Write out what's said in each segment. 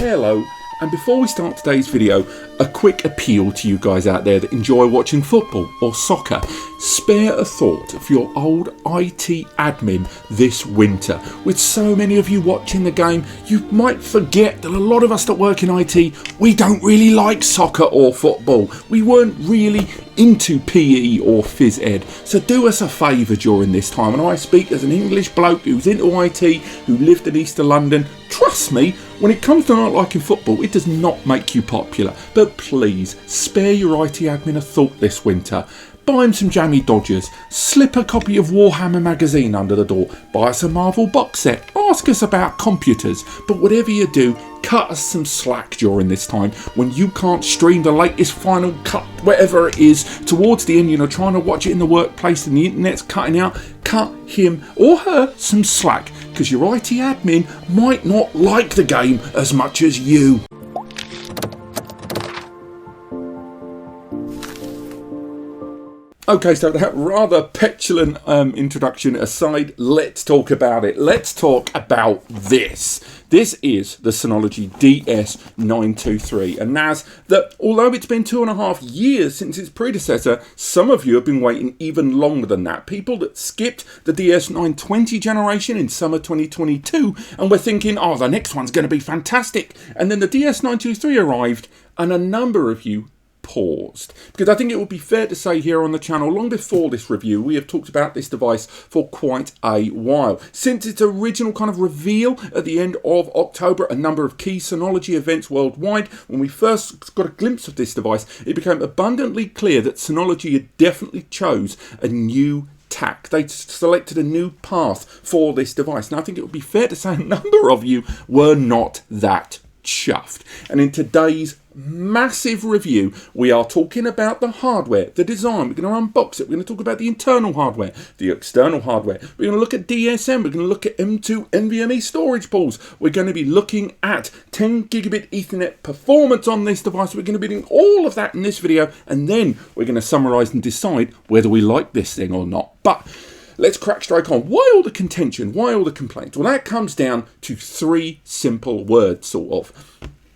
Hello, and before we start today's video, a quick appeal to you guys out there that enjoy watching football or soccer. Spare a thought for your old IT admin this winter. With so many of you watching the game, you might forget that a lot of us that work in IT, we don't really like soccer or football. We weren't really into PE or phys ed. So do us a favour during this time, and I speak as an English bloke who's into IT, who lived in East London. Trust me, when it comes to not liking football, it does not make you popular. But please, spare your IT admin a thought this winter. Buy him some jammy Dodgers, slip a copy of Warhammer magazine under the door, buy us a Marvel box set, ask us about computers, but whatever you do, cut us some slack during this time when you can't stream the latest Final Cut, whatever it is, towards the end, trying to watch it in the workplace and the internet's cutting out. Cut him or her some slack, because your IT admin might not like the game as much as you. Okay, so that rather petulant introduction aside, let's talk about it. Let's talk about this. This is the Synology DS923, a NAS that, although it's been 2.5 years since its predecessor, some of you have been waiting even longer than that. People that skipped the DS920 generation in summer 2022 and were thinking, oh, the next one's going to be fantastic. And then the DS923 arrived, and a number of you paused, because I think it would be fair to say here on the channel, long before this review, we have talked about this device for quite a while. Since its original kind of reveal at the end of October, a number of key Synology events worldwide, when we first got a glimpse of this device, it became abundantly clear that Synology had definitely chose a new tack. They selected a new path for this device. And I think it would be fair to say a number of you were not that chuffed. And in today's massive review, we are talking about the hardware, the design. We're going to unbox it. We're going to talk about the internal hardware, the external hardware. We're going to look at DSM. We're going to look at M.2 NVMe storage pools. We're going to be looking at 10 gigabit Ethernet performance on this device. We're going to be doing all of that in this video, and then we're going to summarize and decide whether we like this thing or not. But let's crack straight on. Why all the contention? Why all the complaints? Well, that comes down to three simple words, sort of.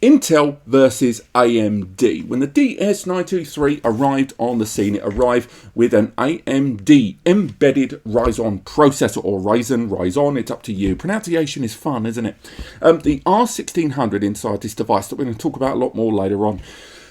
Intel versus AMD. When the DS923 arrived on the scene, it arrived with an AMD embedded Ryzen processor, or Ryzen, it's up to you. Pronunciation is fun, isn't it? The R1600 inside this device that we're going to talk about a lot more later on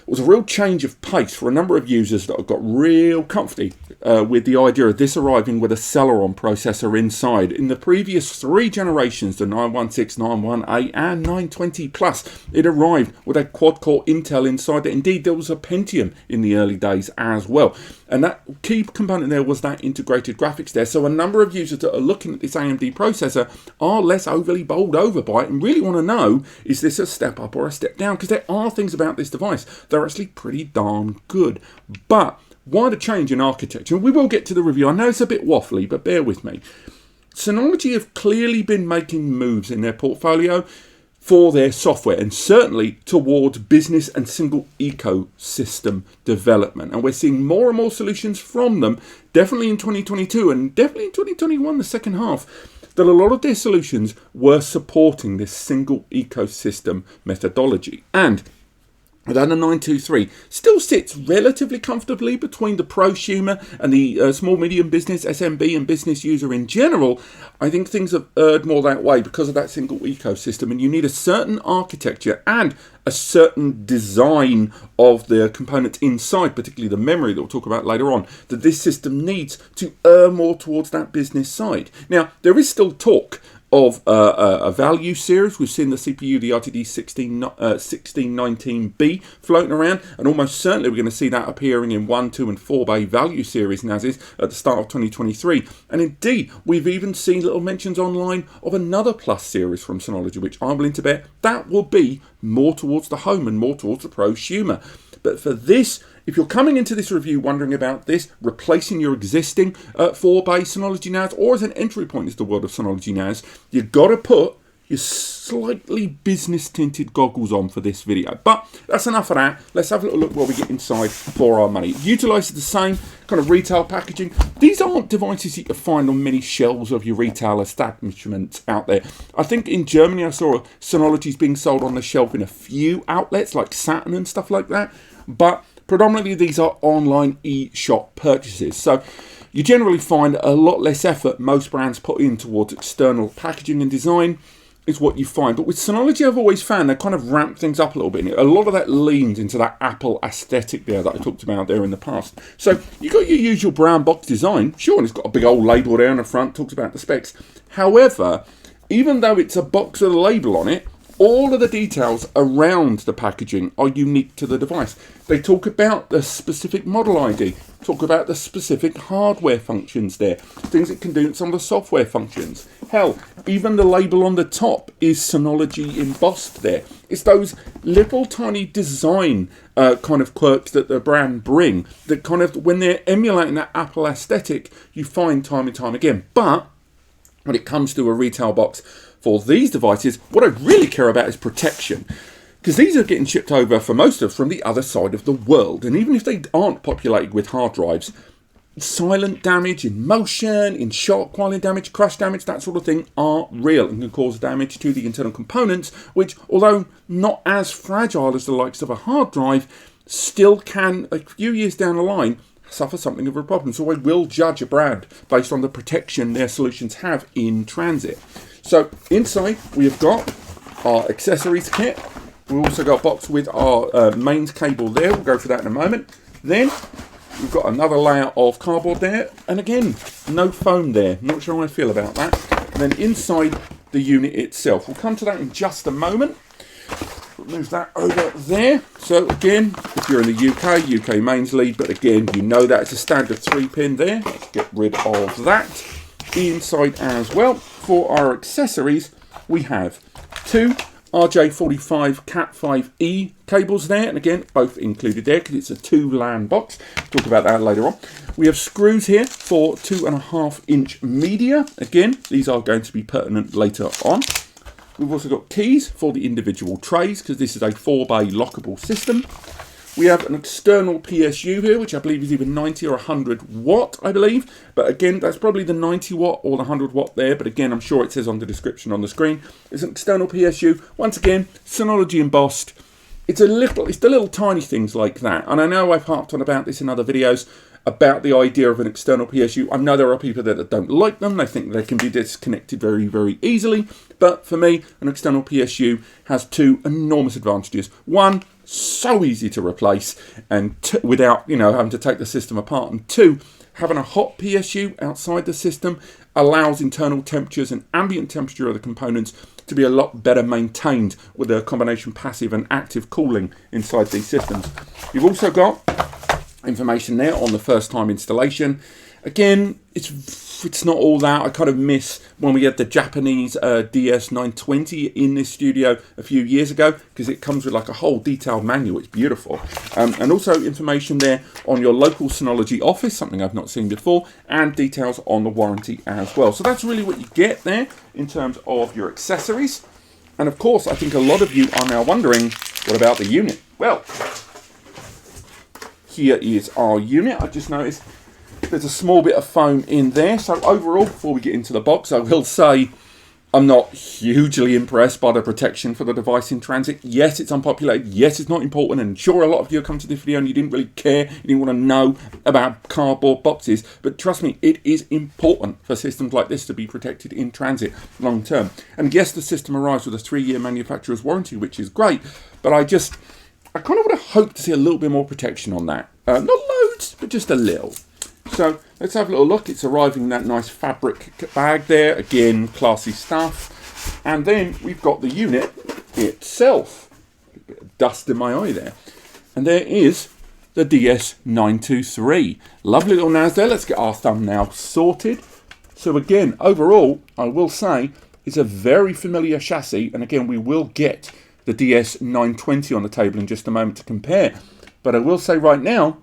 was a real change of pace for a number of users that have got real comfy with the idea of this arriving with a Celeron processor inside. In the previous three generations, the 916, 918 and 920 Plus, it arrived with a quad-core Intel inside it. Indeed, there was a Pentium in the early days as well. And that key component there was that integrated graphics there. So a number of users that are looking at this AMD processor are less overly bowled over by it and really want to know, is this a step up or a step down? Because there are things about this device that are actually pretty darn good. But why the change in architecture? We will get to the review. I know it's a bit waffly, but bear with me. Synology have clearly been making moves in their portfolio for their software, and certainly towards business and single ecosystem development. And we're seeing more and more solutions from them, definitely in 2022 and definitely in 2021, the second half, that a lot of their solutions were supporting this single ecosystem methodology. And that a 923 still sits relatively comfortably between the prosumer and the small medium business, SMB and business user in general. I think things have erred more that way because of that single ecosystem, and you need a certain architecture and a certain design of the components inside, particularly the memory that we'll talk about later on, that this system needs to err more towards that business side. Now, there is still talk of a value series. We've seen the CPU, the RTD 1619B floating around, and almost certainly we're going to see that appearing in 1, 2 and 4 bay value series NASs at the start of 2023. And indeed, we've even seen little mentions online of another Plus series from Synology, which I'm willing to bet that will be more towards the home and more towards the prosumer. But for this, if you're coming into this review wondering about this, replacing your existing 4-bay Synology NAS, or as an entry point into the world of Synology NAS, you've got to put your slightly business tinted goggles on for this video. But that's enough of that. Let's have a little look what we get inside for our money. It utilises the same kind of retail packaging. These aren't devices you can find on many shelves of your retail establishments out there. I think in Germany I saw Synology's being sold on the shelf in a few outlets like Saturn and stuff like that. But predominantly these are online e-shop purchases. So you generally find a lot less effort most brands put in towards external packaging and design is what you find. But with Synology, I've always found they kind of ramp things up a little bit. A lot of that leans into that Apple aesthetic there that I talked about there in the past. So you've got your usual brown box design. Sure, and it's got a big old label there on the front, talks about the specs. However, even though it's a box with a label on it, all of the details around the packaging are unique to the device. They talk about the specific model ID, talk about the specific hardware functions there, things it can do with some of the software functions. Hell, even the label on the top is Synology embossed there. It's those little tiny design kind of quirks that the brand bring that kind of, when they're emulating that Apple aesthetic, you find time and time again. But when it comes to a retail box for these devices, what I really care about is protection. Because these are getting shipped over, for most of them, from the other side of the world. And even if they aren't populated with hard drives, silent damage in motion, in shock, while in damage, crash damage, that sort of thing are real and can cause damage to the internal components, which, although not as fragile as the likes of a hard drive, still can, a few years down the line, suffer something of a problem. So I will judge a brand based on the protection their solutions have in transit. So inside we have got our accessories kit. We've also got a box with our mains cable there. We'll go for that in a moment. Then we've got another layer of cardboard there. And again, no foam there. Not sure how I feel about that. And then inside the unit itself. We'll come to that in just a moment. Move that over there. So again, if you're in the UK mains lead, but again, you know that it's a standard 3-pin there. Let's get rid of that. Inside as well, for our accessories, we have two RJ45 Cat5e cables there, and again, both included there because it's a 2-LAN box. Talk about that later on. We have screws here for 2.5-inch media. Again, these are going to be pertinent later on. We've also got keys for the individual trays because this is a 4-bay lockable system. We have an external PSU here, which I believe is either 90 or 100 watt, I believe. But again, that's probably the 90 watt or the 100 watt there. But again, I'm sure it says on the description on the screen. It's an external PSU. Once again, Synology embossed. It's the little tiny things like that. And I know I've harped on about this in other videos about the idea of an external PSU. I know there are people that don't like them. They think they can be disconnected very, very easily. But for me, an external PSU has two enormous advantages. One, so easy to replace and without having to take the system apart. And two, having a hot PSU outside the system allows internal temperatures and ambient temperature of the components to be a lot better maintained with a combination passive and active cooling inside these systems. You've also got information there on the first time installation. Again, it's not all that. I kind of miss when we had the Japanese DS920 in this studio a few years ago because it comes with like a whole detailed manual. It's beautiful. And also information there on your local Synology office, something I've not seen before, and details on the warranty as well. So that's really what you get there in terms of your accessories. And of course, I think a lot of you are now wondering, what about the unit? Well, here is our unit. I just noticed there's a small bit of foam in there. So overall, before we get into the box, I will say I'm not hugely impressed by the protection for the device in transit. Yes, it's unpopulated. Yes, it's not important. And sure, a lot of you have come to this video and you didn't really care. You didn't want to know about cardboard boxes. But trust me, it is important for systems like this to be protected in transit long term. And yes, the system arrives with a 3-year manufacturer's warranty, which is great. But I kind of would have hoped to see a little bit more protection on that. Not loads, but just a little. So let's have a little look. It's arriving in that nice fabric bag there. Again, classy stuff. And then we've got the unit itself. A bit of dust in my eye there. And there is the DS923. Lovely little NAS there. Let's get our thumbnail sorted. So again, overall, I will say it's a very familiar chassis. And again, we will get the DS920 on the table in just a moment to compare. But I will say right now,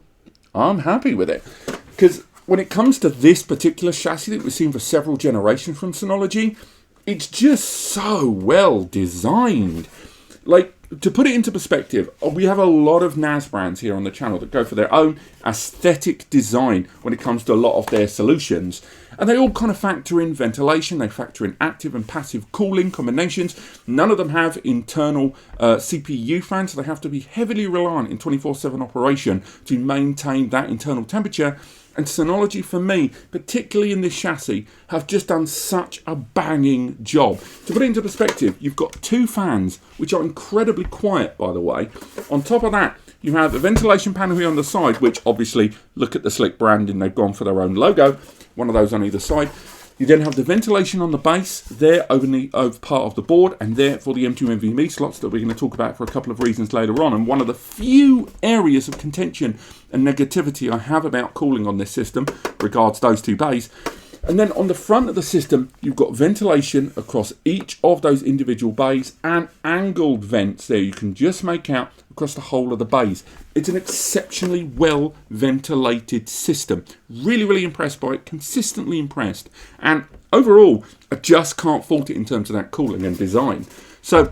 I'm happy with it. Because when it comes to this particular chassis that we've seen for several generations from Synology, it's just so well designed. Like, to put it into perspective, we have a lot of NAS brands here on the channel that go for their own aesthetic design when it comes to a lot of their solutions. And they all kind of factor in ventilation, they factor in active and passive cooling combinations. None of them have internal CPU fans, so they have to be heavily reliant in 24/7 operation to maintain that internal temperature. And Synology, for me, particularly in this chassis, have just done such a banging job. To put it into perspective, you've got two fans, which are incredibly quiet, by the way. On top of that, you have a ventilation panel here on the side, which obviously, look at the slick branding, they've gone for their own logo. One of those on either side. You then have the ventilation on the base, there over part of the board, and there for the M.2 NVMe slots that we're going to talk about for a couple of reasons later on. And one of the few areas of contention and negativity I have about cooling on this system regards those two bays. And then on the front of the system, you've got ventilation across each of those individual bays and angled vents there you can just make out across the whole of the bays. It's an exceptionally well ventilated system. Really, really impressed by it, consistently impressed. And overall, I just can't fault it in terms of that cooling and design. So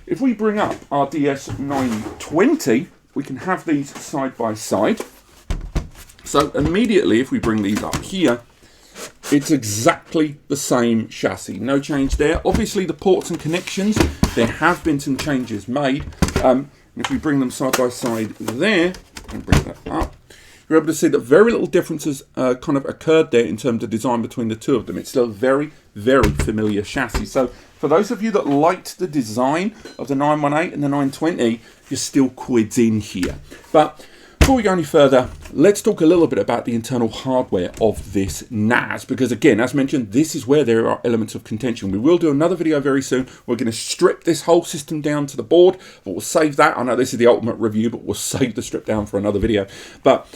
if we bring up our DS920, we can have these side by side. So immediately, if we bring these up here, it's exactly the same chassis, no change there. Obviously the ports and connections, there have been some changes made. If we bring them side by side there, and bring that up, you're able to see that very little differences kind of occurred there in terms of design between the two of them. It's still a very, very familiar chassis. So for those of you that liked the design of the 918 and the 920, you're still quids in here. But before we go any further, let's talk a little bit about the internal hardware of this NAS, because again, as mentioned, this is where there are elements of contention. We will do another video very soon. We're going to strip this whole system down to the board, but we'll save that. I know this is the ultimate review, but we'll save the strip down for another video. But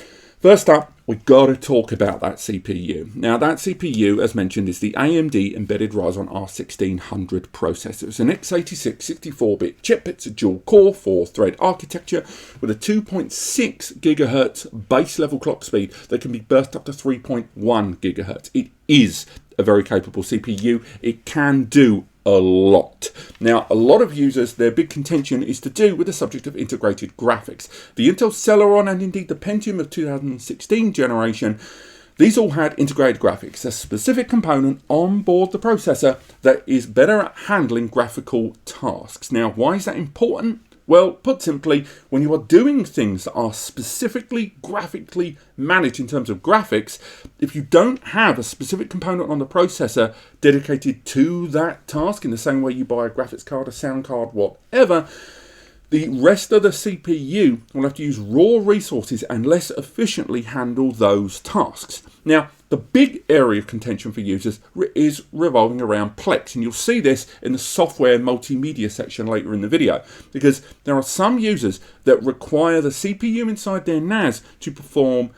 first up, we've got to talk about that CPU. Now, that CPU, as mentioned, is the AMD Embedded Ryzen R1600 processor. It's an x86 64-bit chip. It's a dual-core, 4-thread architecture with a 2.6 gigahertz base level clock speed that can be burst up to 3.1 gigahertz. It is a very capable CPU. It can do a lot. Now, a lot of users, their big contention is to do with the subject of integrated graphics. The Intel Celeron and indeed the Pentium of 2016 generation, these all had integrated graphics, a specific component on board the processor that is better at handling graphical tasks. Now, why is that important? Well, put simply, when you are doing things that are specifically graphically managed in terms of graphics, if you don't have a specific component on the processor dedicated to that task, in the same way you buy a graphics card, a sound card, whatever, the rest of the CPU will have to use raw resources and less efficiently handle those tasks. Now, the big area of contention for users is revolving around Plex, and you'll see this in the software multimedia section later in the video, because there are some users that require the CPU inside their NAS to perform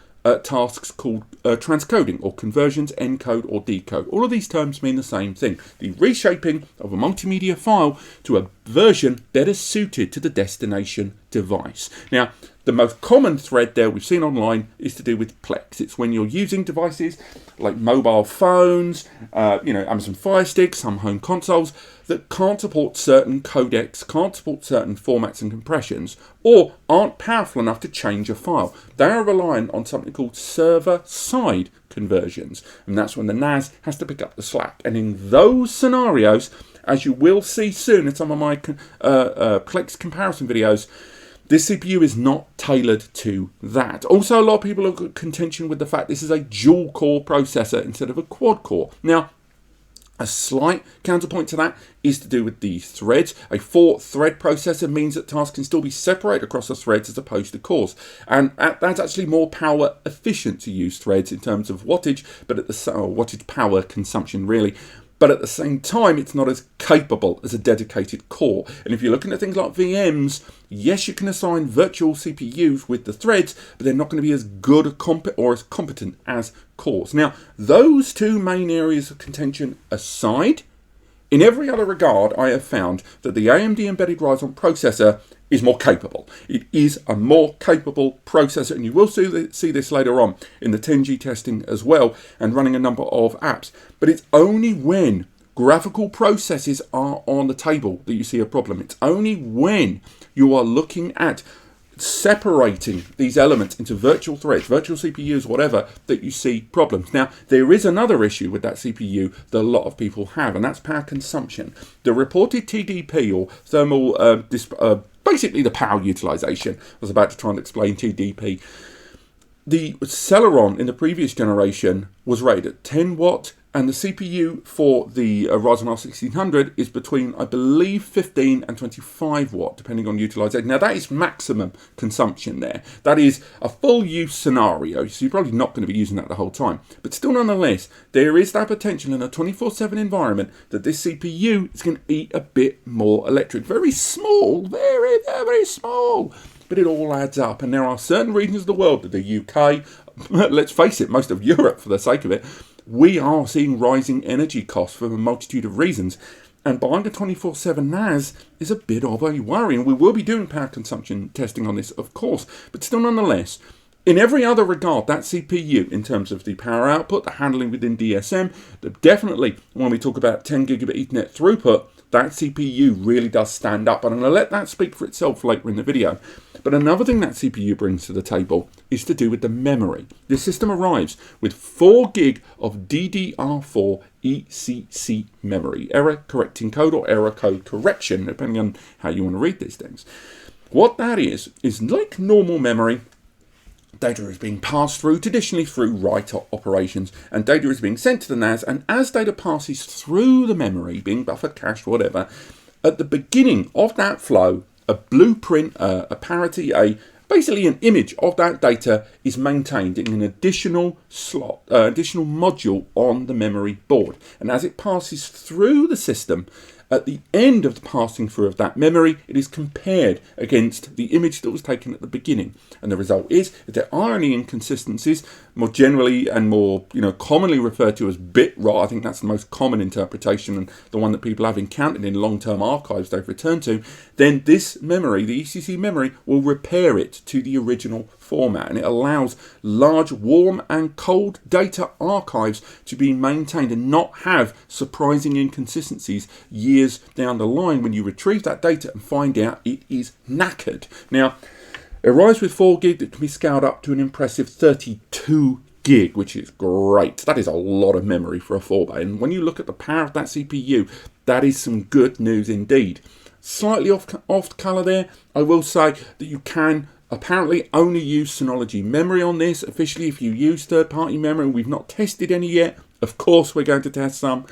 tasks called transcoding or conversions, encode or decode. All of these terms mean the same thing: the reshaping of a multimedia file to a version better suited to the destination device. Now, the most common thread there we've seen online is to do with Plex. It's when you're using devices like mobile phones, Amazon Fire Stick, some home consoles that can't support certain codecs, can't support certain formats and compressions, or aren't powerful enough to change a file. They are reliant on something called server-side conversions, and that's when the NAS has to pick up the slack. And in those scenarios, as you will see soon in some of my Plex comparison videos, this CPU is not tailored to that. Also, a lot of people have got contention with the fact this is a dual-core processor instead of a quad-core. Now, a slight counterpoint to that is to do with the threads. A 4-thread processor means that tasks can still be separated across the threads as opposed to cores. And that's actually more power efficient to use threads in terms of wattage, but at the wattage power consumption really. But at the same time, it's not as capable as a dedicated core. And if you're looking at things like VMs, yes, you can assign virtual CPUs with the threads, but they're not going to be as good or as competent as cores. Now, those two main areas of contention aside, in every other regard, I have found that the AMD Embedded Ryzen processor is more capable. It is a more capable processor, and you will see this later on in the 10G testing as well, and running a number of apps. But it's only when graphical processes are on the table that you see a problem. It's only when you are looking at separating these elements into virtual threads, virtual CPUs, whatever, that you see problems. Now, there is another issue with that CPU that a lot of people have, and that's power consumption. The reported TDP, or thermal, basically the power utilization. I was about to try and explain TDP. The Celeron in the previous generation was rated at 10 watt, and the CPU for the Ryzen R1600 is between, I believe, 15 and 25 watt, depending on utilization. Now, that is maximum consumption there. That is a full use scenario, so you're probably not going to be using that the whole time. But still, nonetheless, there is that potential in a 24/7 environment that this CPU is going to eat a bit more electric. Very small, very, very small. But it all adds up. And there are certain regions of the world, the UK, let's face it, most of Europe for the sake of it, we are seeing rising energy costs for a multitude of reasons. And buying a 24/7 NAS is a bit of a worry. And we will be doing power consumption testing on this, of course. But still, nonetheless, in every other regard, that CPU, in terms of the power output, the handling within DSM, definitely when we talk about 10 gigabit Ethernet throughput, that CPU really does stand up. And I'm going to let that speak for itself later in the video. But another thing that CPU brings to the table is to do with the memory. This system arrives with 4 gig of DDR4 ECC memory, error correcting code or error code correction, depending on how you want to read these things. What that is like normal memory. Data is being passed through, traditionally through write operations, and data is being sent to the NAS, and as data passes through the memory, being buffer cached, whatever, at the beginning of that flow, a blueprint, a parity, basically an image of that data is maintained in an additional slot, additional module on the memory board. And as it passes through the system, at the end of the passing through of that memory, it is compared against the image that was taken at the beginning. And the result is that there are any inconsistencies, more generally and more commonly referred to as bit rot. I think that's the most common interpretation and the one that people have encountered in long-term archives they've returned to. Then this memory, the ECC memory, will repair it to the original format, and it allows large warm and cold data archives to be maintained and not have surprising inconsistencies years down the line when you retrieve that data and find out it is knackered. Now, it arrives with 4 gig that can be scaled up to an impressive 32 gig, which is great. That is a lot of memory for a 4-bay, and when you look at the power of that CPU, that is some good news indeed. Slightly off color there, I will say that you can apparently only use Synology memory on this. Officially, if you use third-party memory, we've not tested any yet. Of course, we're going to test some.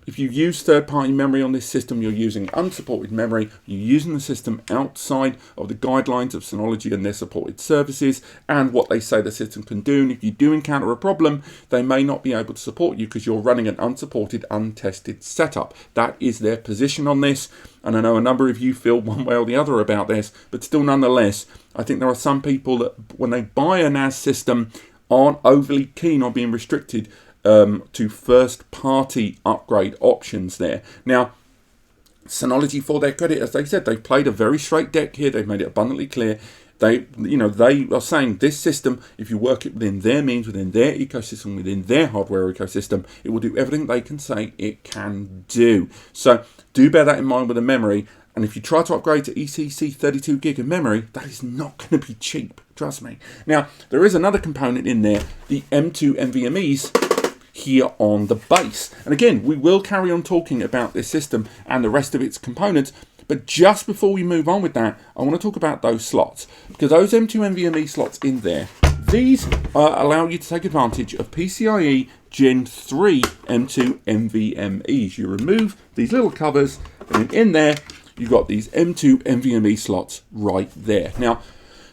If you use third-party memory on this system, you're using unsupported memory. You're using the system outside of the guidelines of Synology and their supported services and what they say the system can do. And if you do encounter a problem, they may not be able to support you because you're running an unsupported, untested setup. That is their position on this. And I know a number of you feel one way or the other about this, but still nonetheless, I think there are some people that when they buy a NAS system aren't overly keen on being restricted to first-party upgrade options there. Now, Synology, for their credit, as they said, they've played a very straight deck here. They've made it abundantly clear. They are saying this system, if you work it within their means, within their ecosystem, within their hardware ecosystem, it will do everything they can say it can do. So do bear that in mind with the memory. And if you try to upgrade to ECC 32 gig of memory, that is not going to be cheap. Trust me. Now, there is another component in there, the M.2 NVMe's here on the base. And again, we will carry on talking about this system and the rest of its components. But just before we move on with that, I want to talk about those slots. Because those M.2 NVMe slots in there, these allow you to take advantage of PCIe Gen 3 M.2 NVMe's. You remove these little covers, and in there, you've got these M.2 NVMe slots right there. Now,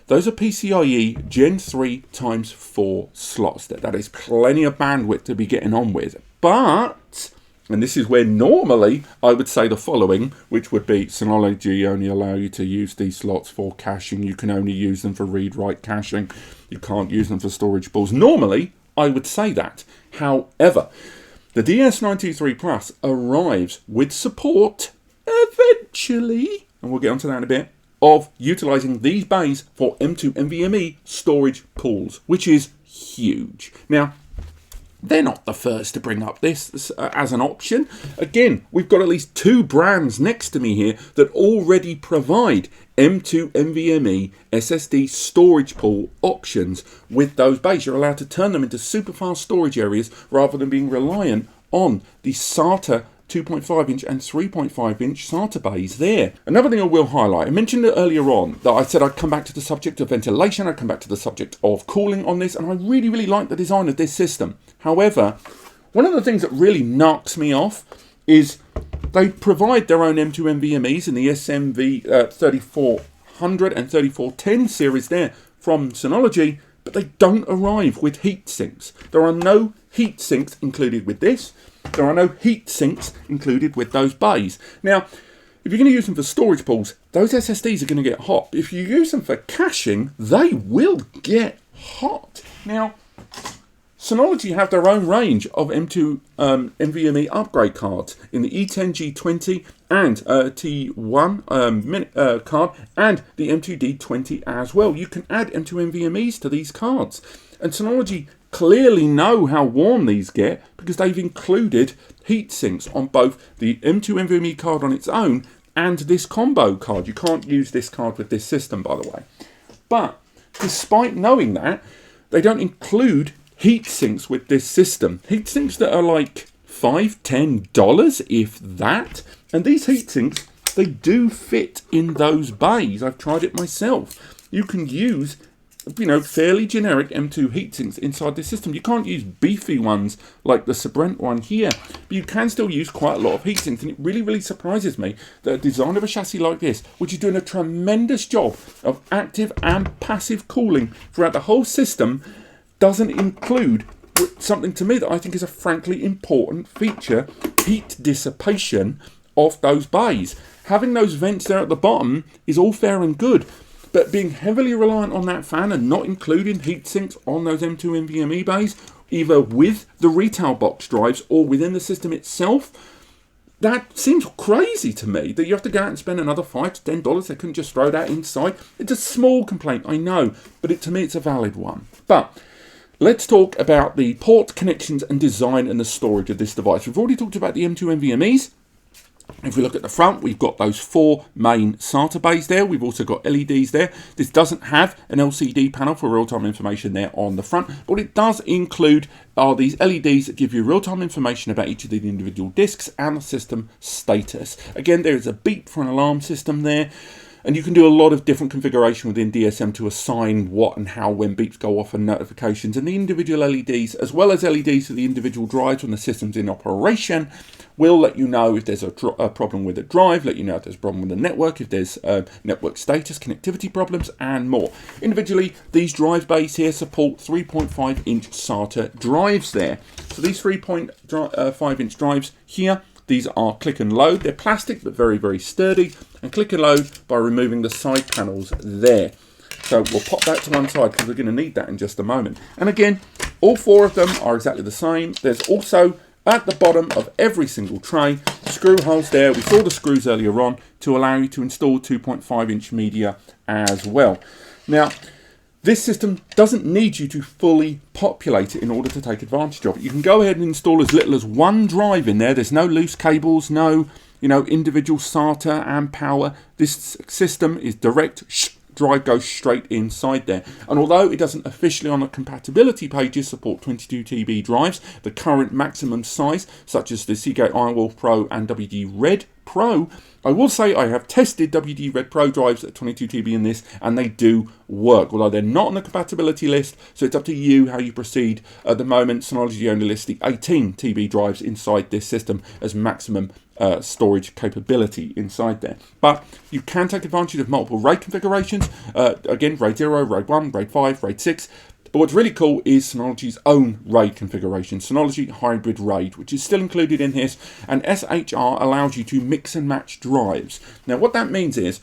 those are PCIe Gen 3 x 4 slots. That is plenty of bandwidth to be getting on with. But, and this is where normally I would say the following, which would be Synology only allow you to use these slots for caching. You can only use them for read-write caching. You can't use them for storage pools. Normally, I would say that. However, the DS923 Plus arrives with support eventually, and we'll get onto that in a bit, of utilizing these bays for M.2 NVMe storage pools, which is huge. Now, They're not the first to bring up this as an option. Again, we've got at least 2 brands next to me here that already provide M.2 NVMe SSD storage pool options with those bays. You're allowed to turn them into super fast storage areas rather than being reliant on the SATA 2.5 inch and 3.5 inch SATA bays there. Another thing I will highlight, I mentioned it earlier on that I said I'd come back to the subject of ventilation, I'd come back to the subject of cooling on this, and I really like the design of this system. However, one of the things that really knocks me off is they provide their own M.2 NVMe's in the SMV 3400 and 3410 series there from Synology, but they don't arrive with heat sinks. There are no heat sinks included with this. There are no heat sinks included with those bays. Now, if you're going to use them for storage pools, those SSDs are going to get hot. If you use them for caching, they will get hot. Now, Synology have their own range of M.2 NVMe upgrade cards in the E10G20 and T1 card and the M.2 D20 as well. You can add M.2 NVMe's to these cards. And Synology clearly know how warm these get because they've included heat sinks on both the M.2 NVMe card on its own and this combo card. You can't use this card with this system, by the way. But despite knowing that, they don't include heat sinks with this system. Heat sinks that are like $5–10, if that. And these heat sinks, they do fit in those bays. I've tried it myself. You can use, fairly generic M.2 heatsinks inside this system. You can't use beefy ones like the Sabrent one here, but you can still use quite a lot of heatsinks, and it really surprises me that a design of a chassis like this, which is doing a tremendous job of active and passive cooling throughout the whole system, doesn't include something to me that I think is a frankly important feature: heat dissipation of those bays. Having those vents there at the bottom is all fair and good, but being heavily reliant on that fan and not including heat sinks on those M.2 NVMe bays, either with the retail box drives or within the system itself, that seems crazy to me, that you have to go out and spend another $5–10. They couldn't just throw that inside. It's a small complaint, I know, but to me it's a valid one. But let's talk about the port connections and design and the storage of this device. We've already talked about the M.2 NVMe's. If we look at the front, we've got those 4 main SATA bays there. We've also got LEDs there. This doesn't have an LCD panel for real-time information there on the front. What it does include are these LEDs that give you real-time information about each of the individual disks and the system status. Again, there is a beep for an alarm system there. And you can do a lot of different configuration within DSM to assign what and how when beeps go off and notifications. And the individual LEDs, as well as LEDs for the individual drives when the system's in operation, will let you know if there's a problem with a drive, let you know if there's a problem with the network, if there's network status, connectivity problems, and more. Individually, these drive bays here support 3.5-inch SATA drives there. So these 3.5-inch drives here, these are click and load. They're plastic, but very sturdy. And click and load by removing the side panels there. So we'll pop that to one side because we're going to need that in just a moment. And again, all 4 of them are exactly the same. There's also, at the bottom of every single tray, screw holes there. We saw the screws earlier on to allow you to install 2.5-inch media as well. Now, this system doesn't need you to fully populate it in order to take advantage of it. You can go ahead and install as little as 1 drive in there. There's no loose cables, no individual SATA and power. This system is direct. Drive goes straight inside there. And although it doesn't officially on the compatibility pages support 22 TB drives, the current maximum size, such as the Seagate Ironwolf Pro and WD Red Pro, I will say I have tested WD Red Pro drives at 22 TB in this, and they do work, although they're not on the compatibility list, so it's up to you how you proceed. At the moment, Synology only lists the 18 TB drives inside this system as maximum storage capability inside there. But you can take advantage of multiple RAID configurations. Again, RAID 0, RAID 1, RAID 5, RAID 6. But what's really cool is Synology's own RAID configuration, Synology Hybrid RAID, which is still included in this, and SHR allows you to mix and match drives. Now what that means is,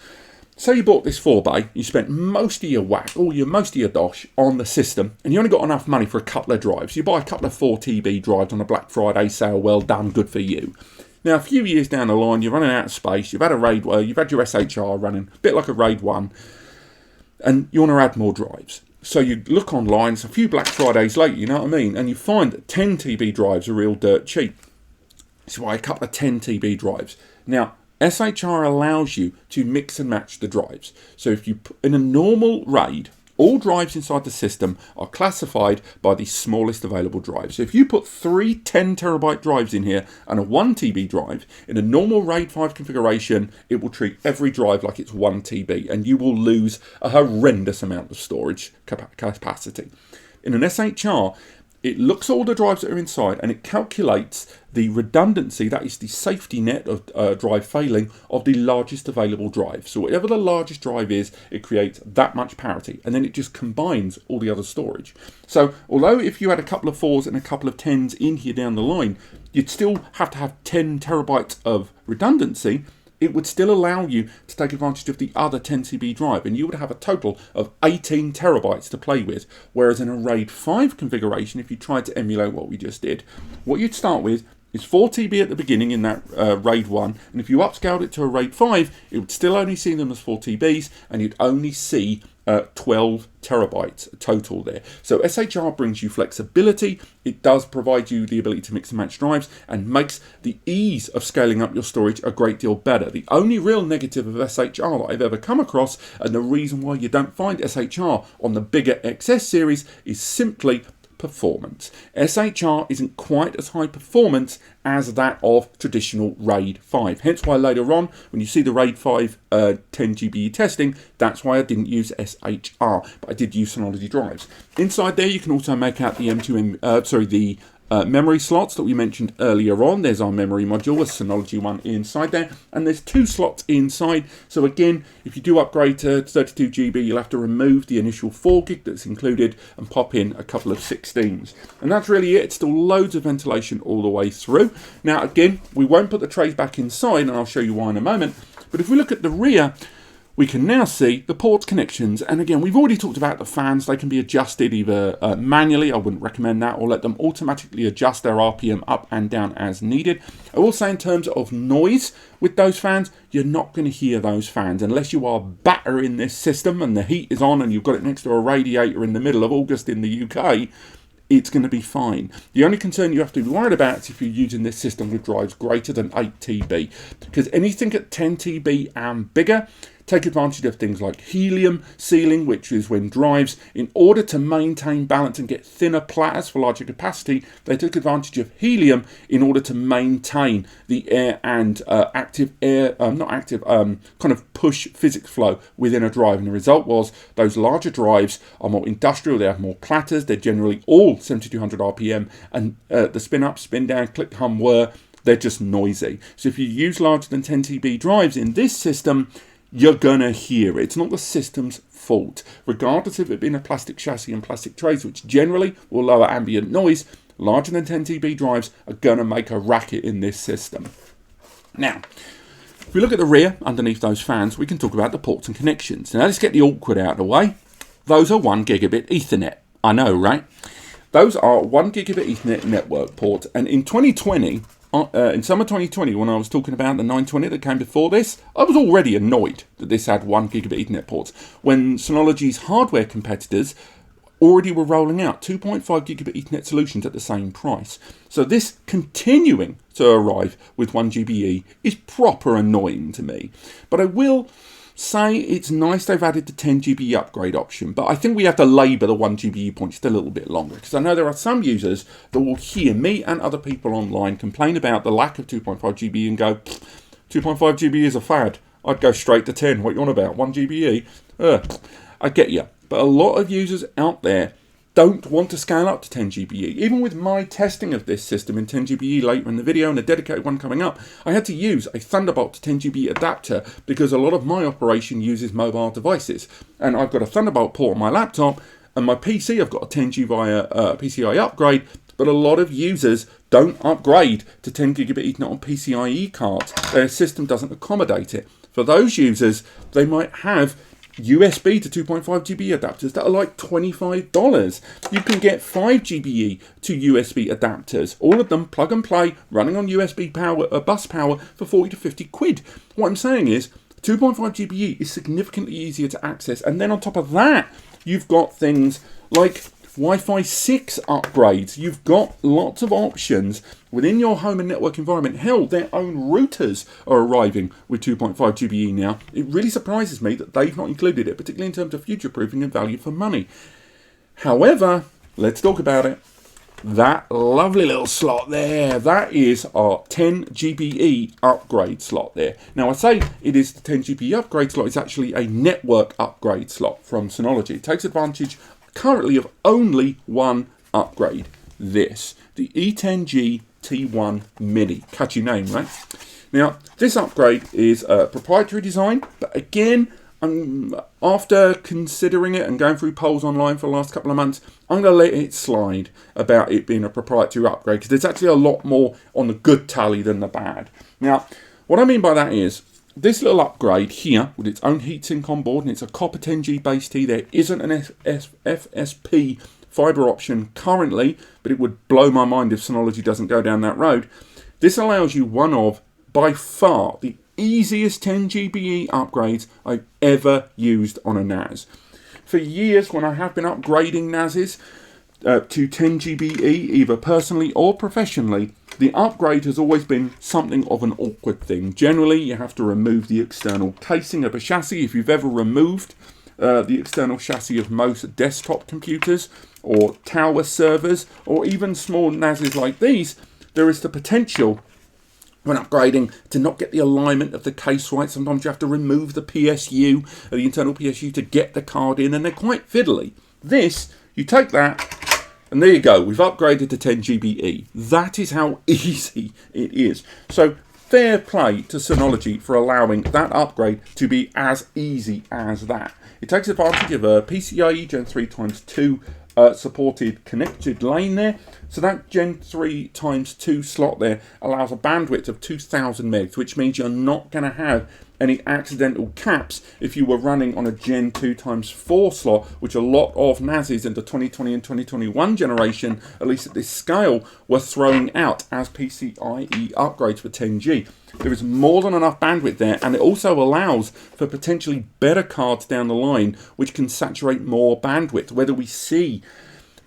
say you bought this 4-bay, you spent most of your whack, most of your dosh on the system, and you only got enough money for a couple of drives. You buy a couple of 4 TB drives on a Black Friday sale, well done, good for you. Now a few years down the line, you're running out of space, you've had a RAID, you've had your SHR running, a bit like a RAID 1, and you want to add more drives. So you look online, it's a few Black Fridays later, you know what I mean, and you find that 10 TB drives are real dirt cheap. So buy a couple of 10 TB drives. Now, SHR allows you to mix and match the drives. So if you put in a normal RAID, all drives inside the system are classified by the smallest available drive. So if you put 3 10 terabyte drives in here and a 1 TB drive, in a normal RAID 5 configuration, it will treat every drive like it's 1 TB, and you will lose a horrendous amount of storage capacity. In an SHR, it looks at all the drives that are inside and it calculates the redundancy, that is the safety net of drive failing, of the largest available drive. So whatever the largest drive is, it creates that much parity, and then it just combines all the other storage. So although if you had a couple of 4s and a couple of 10s in here down the line, you'd still have to have 10 terabytes of redundancy, it would still allow you to take advantage of the other 10 TB drive, and you would have a total of 18 terabytes to play with. Whereas in a RAID 5 configuration, if you tried to emulate what we just did, what you'd start with is 4 TB at the beginning in that RAID 1, and if you upscaled it to a RAID 5, it would still only see them as 4 TBs, and you'd only see 12 terabytes total there. So SHR brings you flexibility. It does provide you the ability to mix and match drives and makes the ease of scaling up your storage a great deal better. The only real negative of SHR that I've ever come across, and the reason why you don't find SHR on the bigger XS series, is simply performance. SHR isn't quite as high performance as that of traditional RAID 5. Hence why later on, when you see the RAID 5 10 GB testing, that's why I didn't use SHR, but I did use Synology drives. Inside there, you can also make out the memory slots that we mentioned earlier on. There's our memory module, a Synology one inside there, and there's 2 slots inside. So again, if you do upgrade to 32 GB, you'll have to remove the initial 4 gig that's included and pop in a couple of 16s. And that's really it. It's still loads of ventilation all the way through. Now again, we won't put the trays back inside, and I'll show you why in a moment. But if we look at the rear, we can now see the port connections, and again, we've already talked about the fans. They can be adjusted either manually, I wouldn't recommend that, or let them automatically adjust their RPM up and down as needed. I will say in terms of noise with those fans, you're not going to hear those fans unless you are battering this system and the heat is on and you've got it next to a radiator in the middle of August in the UK. It's going to be fine. The only concern you have to be worried about is if you're using this system with drives greater than 8 TB, because anything at 10 TB and bigger, take advantage of things like helium sealing, which is when drives, in order to maintain balance and get thinner platters for larger capacity, they took advantage of helium in order to maintain the air and kind of push physics flow within a drive. And the result was those larger drives are more industrial, they have more clatters, they're generally all 7200 RPM, and the spin up, spin down, click, hum, whir, they're just noisy. So if you use larger than 10 TB drives in this system, you're gonna hear it. It's not the system's fault. Regardless of it being a plastic chassis and plastic trays, which generally will lower ambient noise, larger than 10 TB drives are gonna make a racket in this system. Now, if we look at the rear, underneath those fans, we can talk about the ports and connections. Now let's get the awkward out of the way. Those are 1 gigabit Ethernet. I know, right? Those are 1 gigabit Ethernet network ports, and in 2020, in summer 2020, when I was talking about the 920 that came before this, I was already annoyed that this had 1 gigabit Ethernet ports, when Synology's hardware competitors already were rolling out 2.5 gigabit Ethernet solutions at the same price. So this continuing to arrive with 1 GBE is proper annoying to me. But I will say it's nice they've added the 10 GBE upgrade option, but I think we have to labour the 1 GBE point just a little bit longer, because I know there are some users that will hear me and other people online complain about the lack of 2.5 GBE and go, 2.5 GBE is a fad. I'd go straight to 10. What you on about? 1 GBE? I get you. But a lot of users out there don't want to scale up to 10 GBE. Even with my testing of this system in 10 GBE later in the video and a dedicated one coming up, I had to use a Thunderbolt to 10 GBE adapter because a lot of my operation uses mobile devices. And I've got a Thunderbolt port on my laptop, and my PC I've got a 10 GB via PCIe upgrade, but a lot of users don't upgrade to 10 gigabit Ethernet on PCIe cards. Their system doesn't accommodate it. For those users, they might have USB to 2.5 GBE adapters that are like $25. You can get 5 GBE to USB adapters, all of them plug and play, running on USB power, bus power, for 40 to 50 quid. What I'm saying is, 2.5 GBE is significantly easier to access, and then on top of that, you've got things like Wi-Fi 6 upgrades. You've got lots of options within your home and network environment. Hell, their own routers are arriving with 2.5 GBE now. It really surprises me that they've not included it, particularly in terms of future-proofing and value for money. However, let's talk about it. That lovely little slot there, that is our 10 GBE upgrade slot there. Now I say it is the 10 GBE upgrade slot, it's actually a network upgrade slot from Synology. It takes advantage currently of only one upgrade, the E10G T1 Mini. Catchy name, right? Now this upgrade is a proprietary design, but again, after considering it and going through polls online for the last couple of months, I'm going to let it slide about it being a proprietary upgrade, because there's actually a lot more on the good tally than the bad. Now, what I mean by that is, this little upgrade here, with its own heatsink on board, and it's a copper 10G base T, there isn't an FSP fibre option currently, but it would blow my mind if Synology doesn't go down that road. This allows you one of, by far, the easiest 10 GBE upgrades I've ever used on a NAS. For years, when I have been upgrading NASs to 10 GBE, either personally or professionally, the upgrade has always been something of an awkward thing. Generally, you have to remove the external casing of a chassis. If you've ever removed the external chassis of most desktop computers or tower servers, or even small NASs like these, there is the potential when upgrading to not get the alignment of the case right. Sometimes you have to remove the PSU, the internal PSU, to get the card in, and they're quite fiddly. This, you take that, and there you go. We've upgraded to 10 GBE. That is how easy it is. So fair play to Synology for allowing that upgrade to be as easy as that. It takes advantage of a PCIe Gen 3x2 supported connected lane there. So that Gen 3x2 slot there allows a bandwidth of 2000 megs, which means you're not going to have any accidental caps if you were running on a Gen 2x4 slot, which a lot of NASs in the 2020 and 2021 generation, at least at this scale, were throwing out as PCIe upgrades for 10G. There is more than enough bandwidth there, and it also allows for potentially better cards down the line, which can saturate more bandwidth. Whether we see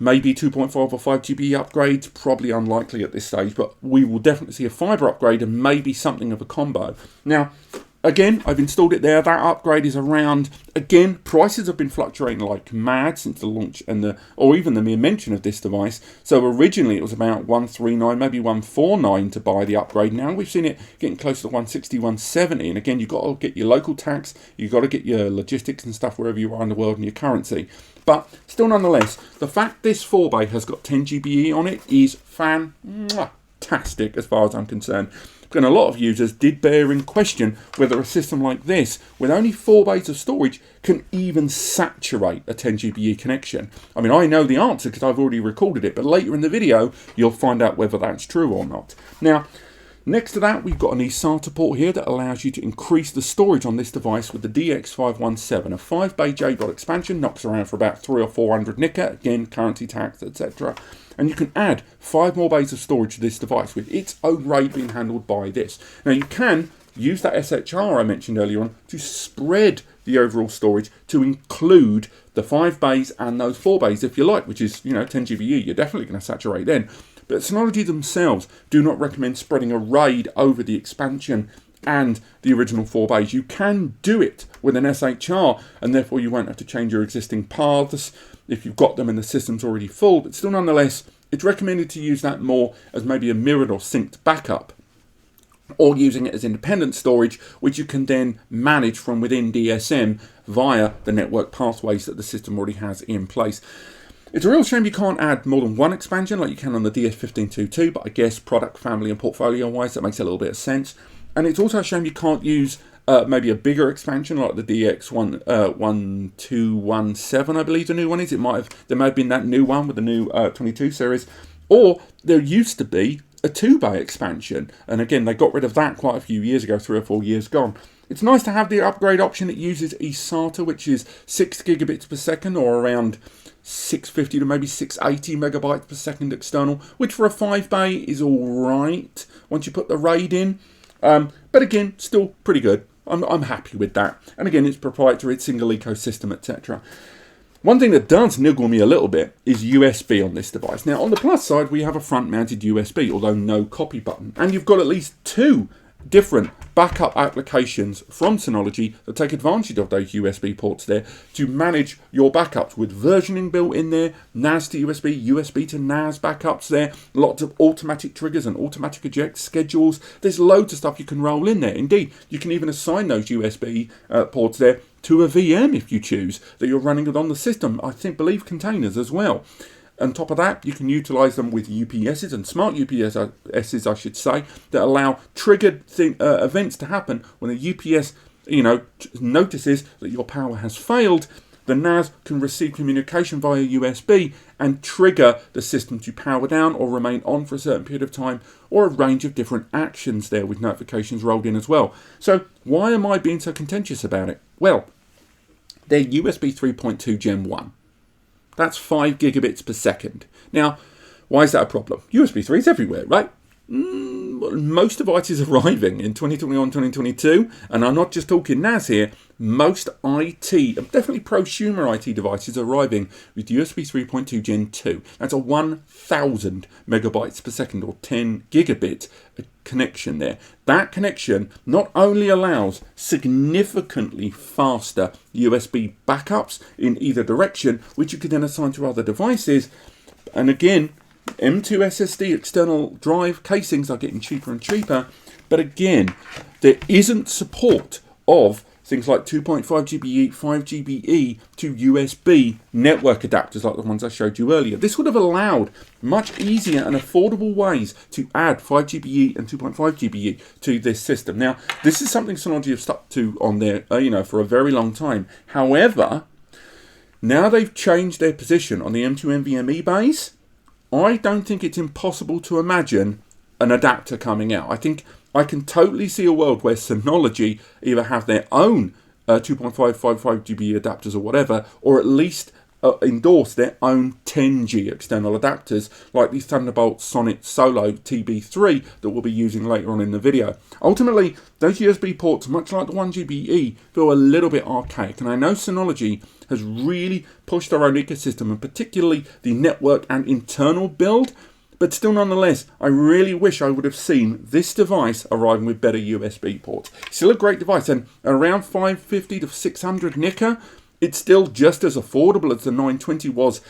maybe 2.5 or 5 GBE upgrades, probably unlikely at this stage, but we will definitely see a fibre upgrade and maybe something of a combo. Now, again, I've installed it there. That upgrade is around, again, prices have been fluctuating like mad since the launch and or even the mere mention of this device. So originally it was about 139, maybe 149 to buy the upgrade. Now we've seen it getting close to 160, 170. And again, you've got to get your local tax, you've got to get your logistics and stuff wherever you are in the world and your currency. But still nonetheless, the fact this 4-bay has got 10 GBE on it is fantastic as far as I'm concerned. And a lot of users did bear in question whether a system like this, with only 4 bays of storage, can even saturate a 10 GBE connection. I mean, I know the answer because I've already recorded it, but later in the video, you'll find out whether that's true or not. Now, next to that, we've got an eSATA port here that allows you to increase the storage on this device with the DX517. A 5-bay JBOD expansion knocks around for about 300 or 400 nickel, again, currency tax, etc. And you can add 5 more bays of storage to this device with its own RAID being handled by this. Now you can use that SHR I mentioned earlier on to spread the overall storage to include the 5 bays and those 4 bays if you like, which is, 10 GBE, you're definitely going to saturate then. But Synology themselves do not recommend spreading a RAID over the expansion and the original 4 bays. You can do it with an SHR, and therefore you won't have to change your existing paths if you've got them and the system's already full, but still nonetheless, it's recommended to use that more as maybe a mirrored or synced backup, or using it as independent storage, which you can then manage from within DSM via the network pathways that the system already has in place. It's a real shame you can't add more than one expansion like you can on the DS1522, but I guess product family and portfolio wise that makes a little bit of sense. And it's also a shame you can't use maybe a bigger expansion like the DX1217, I believe the new one is. There may have been that new one with the new 22 series, or there used to be a 2-bay expansion, and again they got rid of that quite a few years ago, 3 or 4 years gone. It's nice to have the upgrade option. It uses eSATA, which is 6 gigabits per second, or around 650 to maybe 680 megabytes per second external, which for a 5-bay is all right once you put the RAID in. But again, still pretty good. I'm happy with that. And again, it's proprietary, it's single ecosystem, etc. One thing that does niggle me a little bit is USB on this device. Now, on the plus side, we have a front-mounted USB, although no copy button. And you've got at least 2 different backup applications from Synology that take advantage of those USB ports there to manage your backups, with versioning built in there, NAS to USB, USB to NAS backups there, lots of automatic triggers and automatic eject schedules. There's loads of stuff you can roll in there. Indeed, you can even assign those USB ports there to a VM if you choose, that you're running it on the system. I believe containers as well. On top of that, you can utilize them with UPSs and smart UPSs, I should say, that allow triggered events to happen when a UPS, notices that your power has failed. The NAS can receive communication via USB and trigger the system to power down or remain on for a certain period of time, or a range of different actions there with notifications rolled in as well. So why am I being so contentious about it? Well, they're USB 3.2 Gen 1. That's 5 gigabits per second. Now, why is that a problem? USB 3 is everywhere, right? Most devices arriving in 2021, 2022, and I'm not just talking NAS here, most IT, definitely prosumer IT devices arriving with USB 3.2 Gen 2. That's a 1000 megabytes per second, or 10 gigabit connection there. That connection not only allows significantly faster USB backups in either direction, which you can then assign to other devices, and again, M.2 SSD external drive casings are getting cheaper and cheaper, but again, there isn't support of things like 2.5 GBE, 5 GBE to USB network adapters like the ones I showed you earlier. This would have allowed much easier and affordable ways to add 5 GBE and 2.5 GBE to this system. Now, this is something Synology have stuck to on their, for a very long time. However, now they've changed their position on the M.2 NVMe base. I don't think it's impossible to imagine an adapter coming out. I think I can totally see a world where Synology either have their own 2.555 GB adapters or whatever, or at least endorse their own 10G external adapters, like the Thunderbolt Sonnet Solo TB3 that we'll be using later on in the video. Ultimately, those USB ports, much like the 1GBE, feel a little bit archaic, and I know Synology has really pushed their own ecosystem, and particularly the network and internal build, but still nonetheless, I really wish I would have seen this device arriving with better USB ports. Still a great device, and around 550 to 600 NICA, it's still just as affordable as the 920 was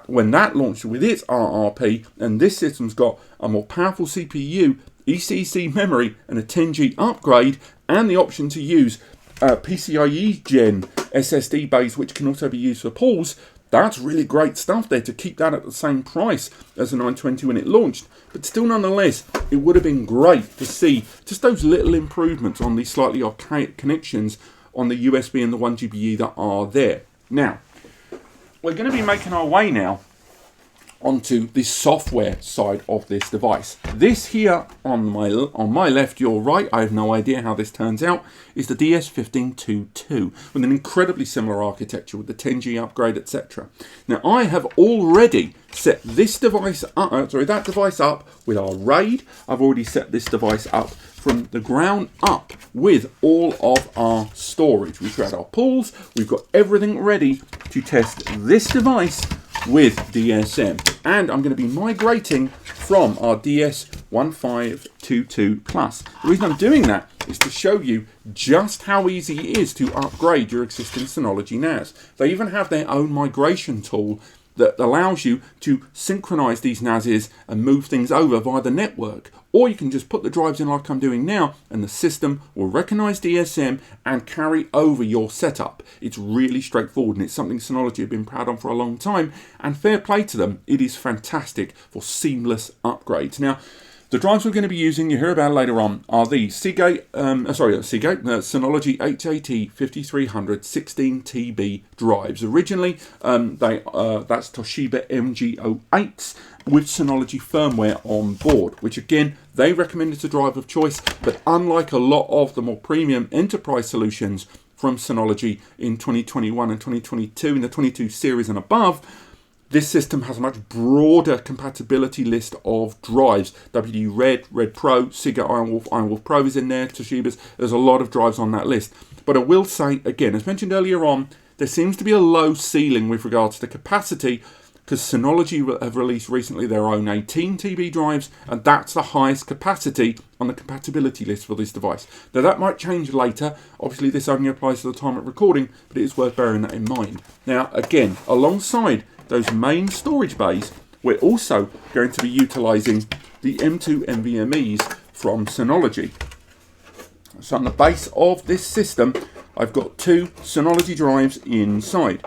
when that launched with its RRP, and this system's got a more powerful CPU, ECC memory, and a 10G upgrade, and the option to use PCIe Gen SSD bays, which can also be used for pools. That's really great stuff there to keep that at the same price as the 920 when it launched. But still, nonetheless, it would have been great to see just those little improvements on these slightly archaic connections on the USB and the 1GBE that are there. Now, we're going to be making our way now onto the software side of this device. This here on my left, your right, I have no idea how this turns out, is the DS1522 with an incredibly similar architecture with the 10G upgrade, etc. Now, I have already set this device up, that device up with our RAID. I've already set this device up from the ground up with all of our storage. We've got our pools, we've got everything ready to test this device with DSM, and I'm going to be migrating from our DS1522 Plus. The reason I'm doing that is to show you just how easy it is to upgrade your existing Synology NAS. They even have their own migration tool that allows you to synchronize these NASs and move things over via the network. Or you can just put the drives in like I'm doing now, and the system will recognize DSM and carry over your setup. It's really straightforward, and it's something Synology have been proud of for a long time, and fair play to them, it is fantastic for seamless upgrades. Now, the drives we're going to be using, you hear about later on, are the Synology HAT 5300 16TB drives. Originally, that's Toshiba MG08s with Synology firmware on board, which again, they recommend it's a drive of choice, but unlike a lot of the more premium enterprise solutions from Synology in 2021 and 2022, in the 22 series and above, This system has a much broader compatibility list of drives. WD Red, Red Pro, Sega Iron Wolf Pro is in there, Toshiba's. There's a lot of drives on that list. But I will say, again, as mentioned earlier on, there seems to be a low ceiling with regards to capacity, because Synology have released recently their own 18 TB drives, and that's the highest capacity on the compatibility list for this device. Now that might change later. Obviously this only applies to the time of recording, but it is worth bearing that in mind. Now again, alongside those main storage bays, we're also going to be utilising the M.2 NVMe's from Synology. So on the base of this system, I've got two Synology drives inside.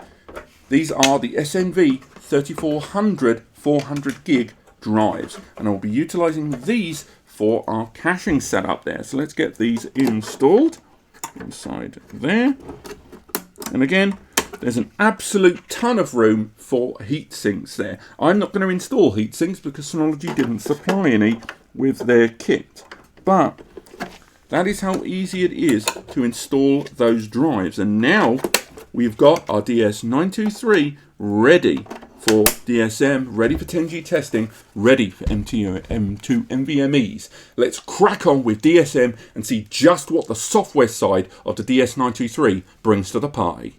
These are the SNV 3400 400 gig drives, and I'll be utilising these for our caching setup there. So let's get these installed inside there. And again, there's an absolute ton of room for heat sinks there. I'm not going to install heat sinks because Synology didn't supply any with their kit, but that is how easy it is to install those drives. And now we've got our DS923 ready for DSM, ready for 10G testing, ready for M.2 NVMe's. Let's crack on with DSM and see just what the software side of the DS923 brings to the party.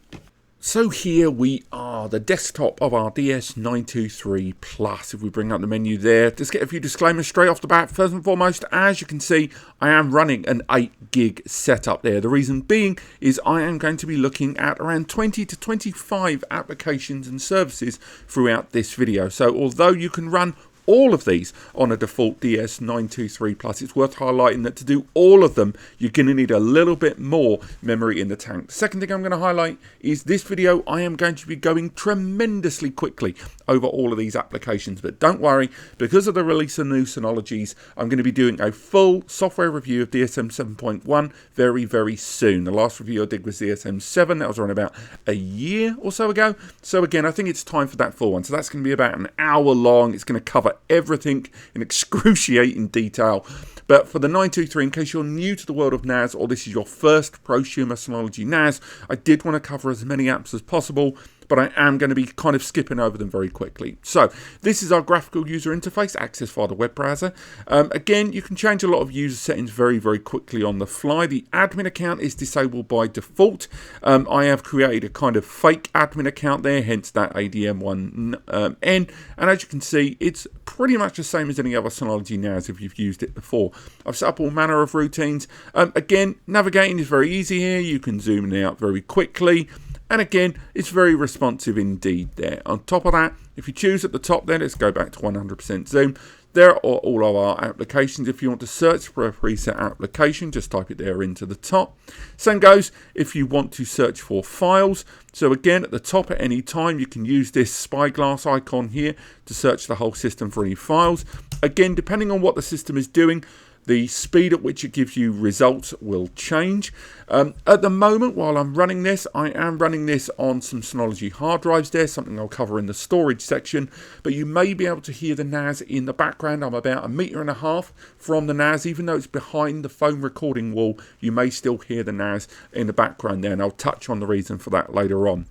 So here we are, the desktop of our DS923 Plus. If we bring up the menu there, just get a few disclaimers straight off the bat. First and foremost, as you can see, I am running an 8 gig setup there. The reason being is I am going to be looking at around 20 to 25 applications and services throughout this video. So although you can run all of these on a default DS923 Plus, it's worth highlighting that to do all of them, you're going to need a little bit more memory in the tank. The second thing I'm going to highlight is this video, I am going to be going tremendously quickly over all of these applications, but don't worry, because of the release of new Synologies, I'm going to be doing a full software review of DSM 7.1 very, very soon. The last review I did was DSM 7, that was around about a year or so ago. So again, I think it's time for that full one. So that's going to be about an hour long. It's going to cover everything in excruciating detail. But for the 923, in case you're new to the world of NAS, or this is your first prosumer Synology NAS, I did want to cover as many apps as possible, but I am going to be kind of skipping over them very quickly. So this is our graphical user interface, accessed via the web browser. Again, you can change a lot of user settings very, very quickly on the fly. The admin account is disabled by default. I have created a kind of fake admin account there, hence that ADM1N. And as you can see, it's pretty much the same as any other Synology NAS if you've used it before. I've set up all manner of routines. Again, navigating is very easy here. You can zoom in and out very quickly. And again, it's very responsive indeed there. On top of that, if you choose at the top there, let's go back to 100% zoom. There are all of our applications. If you want to search for a preset application, just type it there into the top. Same goes if you want to search for files. So again, at the top at any time, you can use this spyglass icon here to search the whole system for any files. Again, depending on what the system is doing, the speed at which it gives you results will change. At the moment, while I'm running this, I am running this on some Synology hard drives there, something I'll cover in the storage section. But you may be able to hear the NAS in the background. I'm about 1.5 meters from the NAS. Even though it's behind the phone recording wall, you may still hear the NAS in the background there, and I'll touch on the reason for that later on.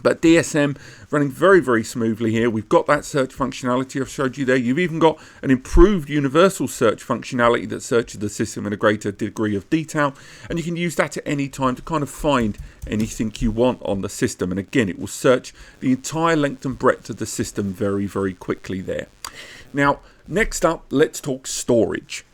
But DSM running very, very smoothly here. We've got that search functionality I've showed you there. You've even got an improved universal search functionality that searches the system in a greater degree of detail. And you can use that at any time to kind of find anything you want on the system. And again, it will search the entire length and breadth of the system very, very quickly there. Now, next up, let's talk storage.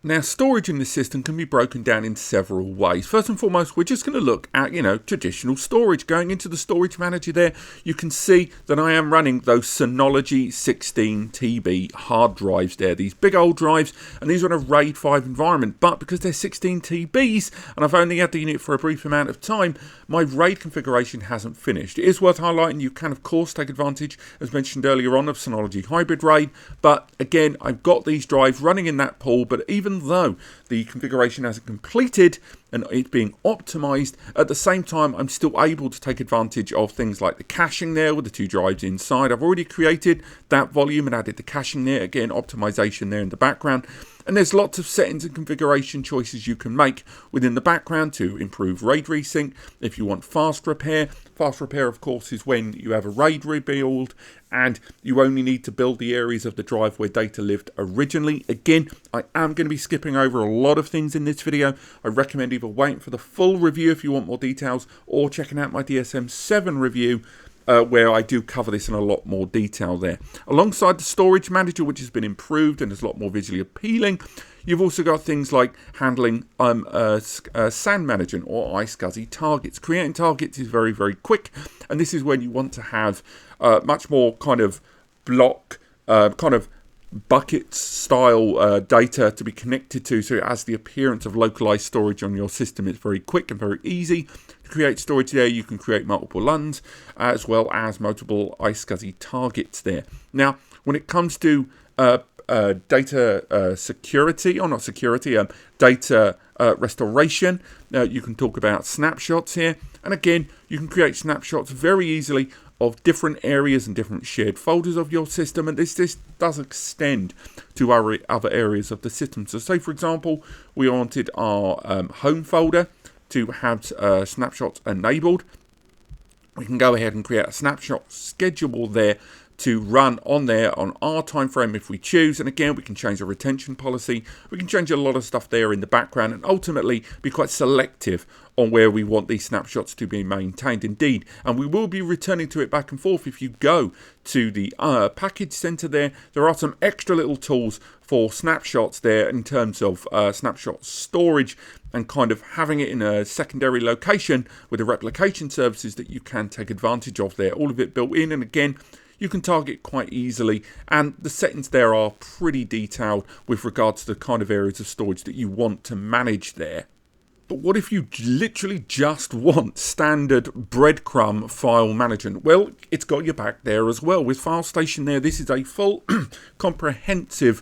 Now, storage in this system can be broken down in several ways. First and foremost, we're just going to look at, traditional storage. Going into the storage manager there, you can see that I am running those Synology 16 TB hard drives there. These big old drives, and these are in a RAID 5 environment. But because they're 16 TBs, and I've only had the unit for a brief amount of time, my RAID configuration hasn't finished. It is worth highlighting you can, of course, take advantage, as mentioned earlier on, of Synology Hybrid RAID. But again, I've got these drives running in that pool, but even though the configuration hasn't completed and it's being optimized, at the same time I'm still able to take advantage of things like the caching there with the two drives inside. I've already created that volume and added the caching there, again optimization there in the background. And there's lots of settings and configuration choices you can make within the background to improve RAID resync. If you want fast repair of course is when you have a RAID rebuild and you only need to build the areas of the drive where data lived originally. Again, I am going to be skipping over a lot of things in this video. I recommend either waiting for the full review if you want more details, or checking out my DSM 7 review where I do cover this in a lot more detail there. Alongside the storage manager, which has been improved and is a lot more visually appealing, you've also got things like handling SAN management or iSCSI targets. Creating targets is very, very quick, and this is when you want to have much more kind of block, kind of bucket style data to be connected to, so it has the appearance of localized storage on your system. It's very quick and very easy to create storage there. You can create multiple LUNs as well as multiple iSCSI targets there. Now, when it comes to data security, or not security, data restoration, you can talk about snapshots here. And again, you can create snapshots very easily of different areas and different shared folders of your system, and this does extend to our other areas of the system. So say for example we wanted our home folder to have snapshots enabled, we can go ahead and create a snapshot schedule there to run on there on our time frame if we choose. And again, we can change the retention policy, we can change a lot of stuff there in the background, and ultimately be quite selective on where we want these snapshots to be maintained indeed. And we will be returning to it back and forth. If you go to the package center there are some extra little tools for snapshots there in terms of snapshot storage and kind of having it in a secondary location with the replication services that you can take advantage of there. All of it built in, and again, you can target quite easily, and the settings there are pretty detailed with regards to the kind of areas of storage that you want to manage there. But what if you literally just want standard breadcrumb file management? Well, it's got your back there as well. With FileStation there, this is a full comprehensive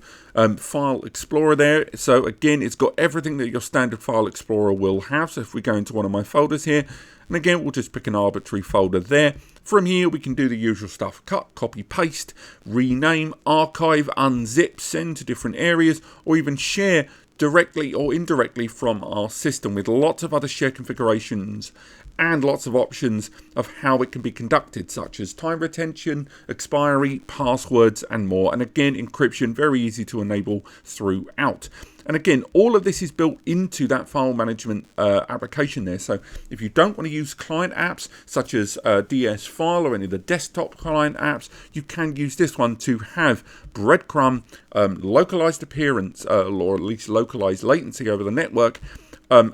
file explorer there. So again, it's got everything that your standard file explorer will have. So if we go into one of my folders here, and again, we'll just pick an arbitrary folder there. From here, we can do the usual stuff: cut, copy, paste, rename, archive, unzip, send to different areas, or even share directly or indirectly from our system, with lots of other share configurations and lots of options of how it can be conducted, such as time retention, expiry, passwords, and more. And again, encryption, very easy to enable throughout. And again, all of this is built into that file management application there. So if you don't want to use client apps such as DS File or any of the desktop client apps, you can use this one to have breadcrumb, localized appearance, or at least localized latency over the network,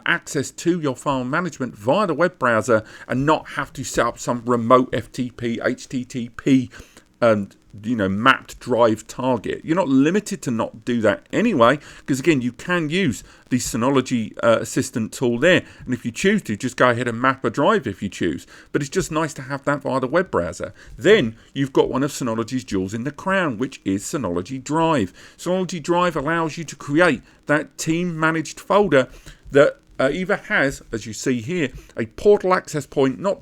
access to your file management via the web browser, and not have to set up some remote FTP, HTTP, mapped drive target. You're not limited to not do that anyway, because again, you can use the Synology Assistant tool there, and if you choose to, just go ahead and map a drive if you choose. But it's just nice to have that via the web browser. Then you've got one of Synology's jewels in the crown, which is Synology Drive. Synology Drive allows you to create that team managed folder that either has, as you see here, a portal access point, not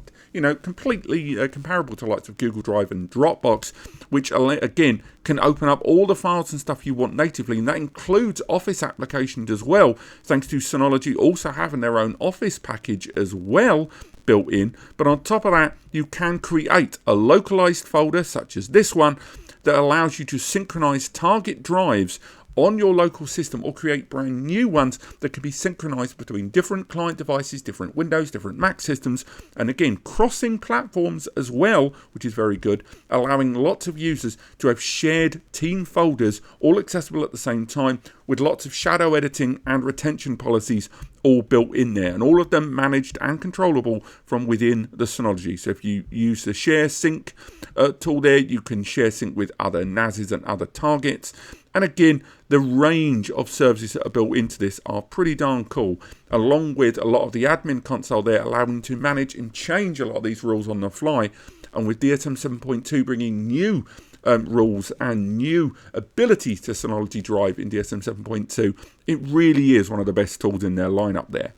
completely comparable to the likes of Google Drive and Dropbox, which again can open up all the files and stuff you want natively, and that includes Office applications as well, thanks to Synology also having their own Office package as well built in. But on top of that, you can create a localized folder such as this one that allows you to synchronize target drives on your local system, or create brand new ones that can be synchronized between different client devices, different Windows, different Mac systems, and again, crossing platforms as well, which is very good, allowing lots of users to have shared team folders all accessible at the same time, with lots of shadow editing and retention policies all built in there, and all of them managed and controllable from within the Synology. So if you use the share sync tool there, you can share sync with other NASs and other targets. And again, the range of services that are built into this are pretty darn cool, along with a lot of the admin console there, allowing you to manage and change a lot of these rules on the fly. And with DSM 7.2 bringing new rules and new abilities to Synology Drive in DSM 7.2, it really is one of the best tools in their lineup there.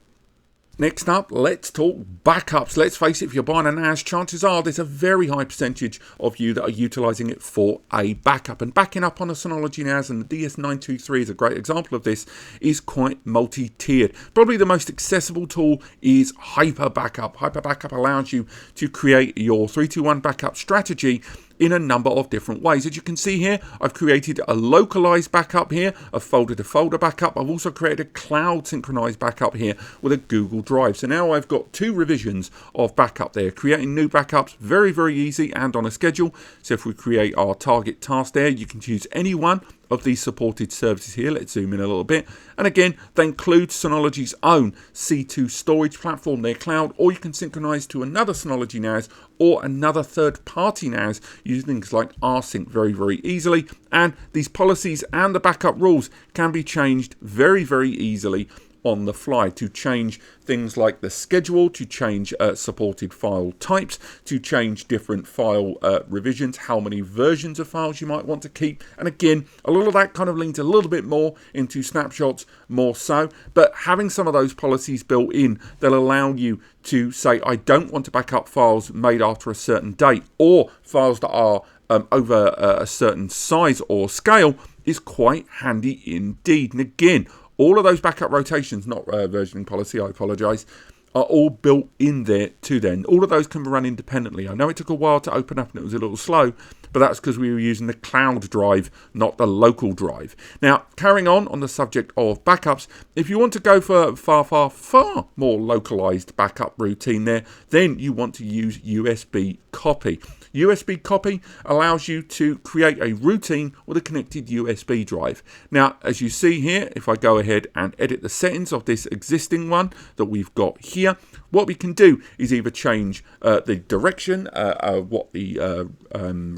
Next up, let's talk backups. Let's face it, if you're buying a NAS, chances are there's a very high percentage of you that are utilizing it for a backup. And backing up on a Synology NAS, and the DS923 is a great example of this, is quite multi-tiered. Probably the most accessible tool is Hyper Backup. Hyper Backup allows you to create your 3-2-1 backup strategy in a number of different ways. As you can see here, I've created a localized backup here, a folder-to-folder backup. I've also created a cloud synchronized backup here with a Google Drive. So now I've got 2 revisions of backup there. Creating new backups, very, very easy and on a schedule. So if we create our target task there, you can choose any one of these supported services here. Let's zoom in a little bit. And again, they include Synology's own C2 storage platform, their cloud, or you can synchronize to another Synology NAS or another third-party NAS using things like rsync very, very easily. And these policies and the backup rules can be changed very, very easily on the fly, to change things like the schedule, to change supported file types, to change different file revisions, how many versions of files you might want to keep. And again, a lot of that kind of leans a little bit more into snapshots, more so. But having some of those policies built in, they'll allow you to say, I don't want to back up files made after a certain date, or files that are over a certain size or scale, is quite handy indeed. And again, all of those backup rotations, not versioning policy, I apologise, are all built in there too then. All of those can be run independently. I know it took a while to open up and it was a little slow, but that's because we were using the cloud drive, not the local drive. Now, carrying on the subject of backups, if you want to go for far more localized backup routine there, then you want to use USB copy. USB copy allows you to create a routine with a connected USB drive. Now, as you see here, if I go ahead and edit the settings of this existing one that we've got here, what we can do is either change the direction, what the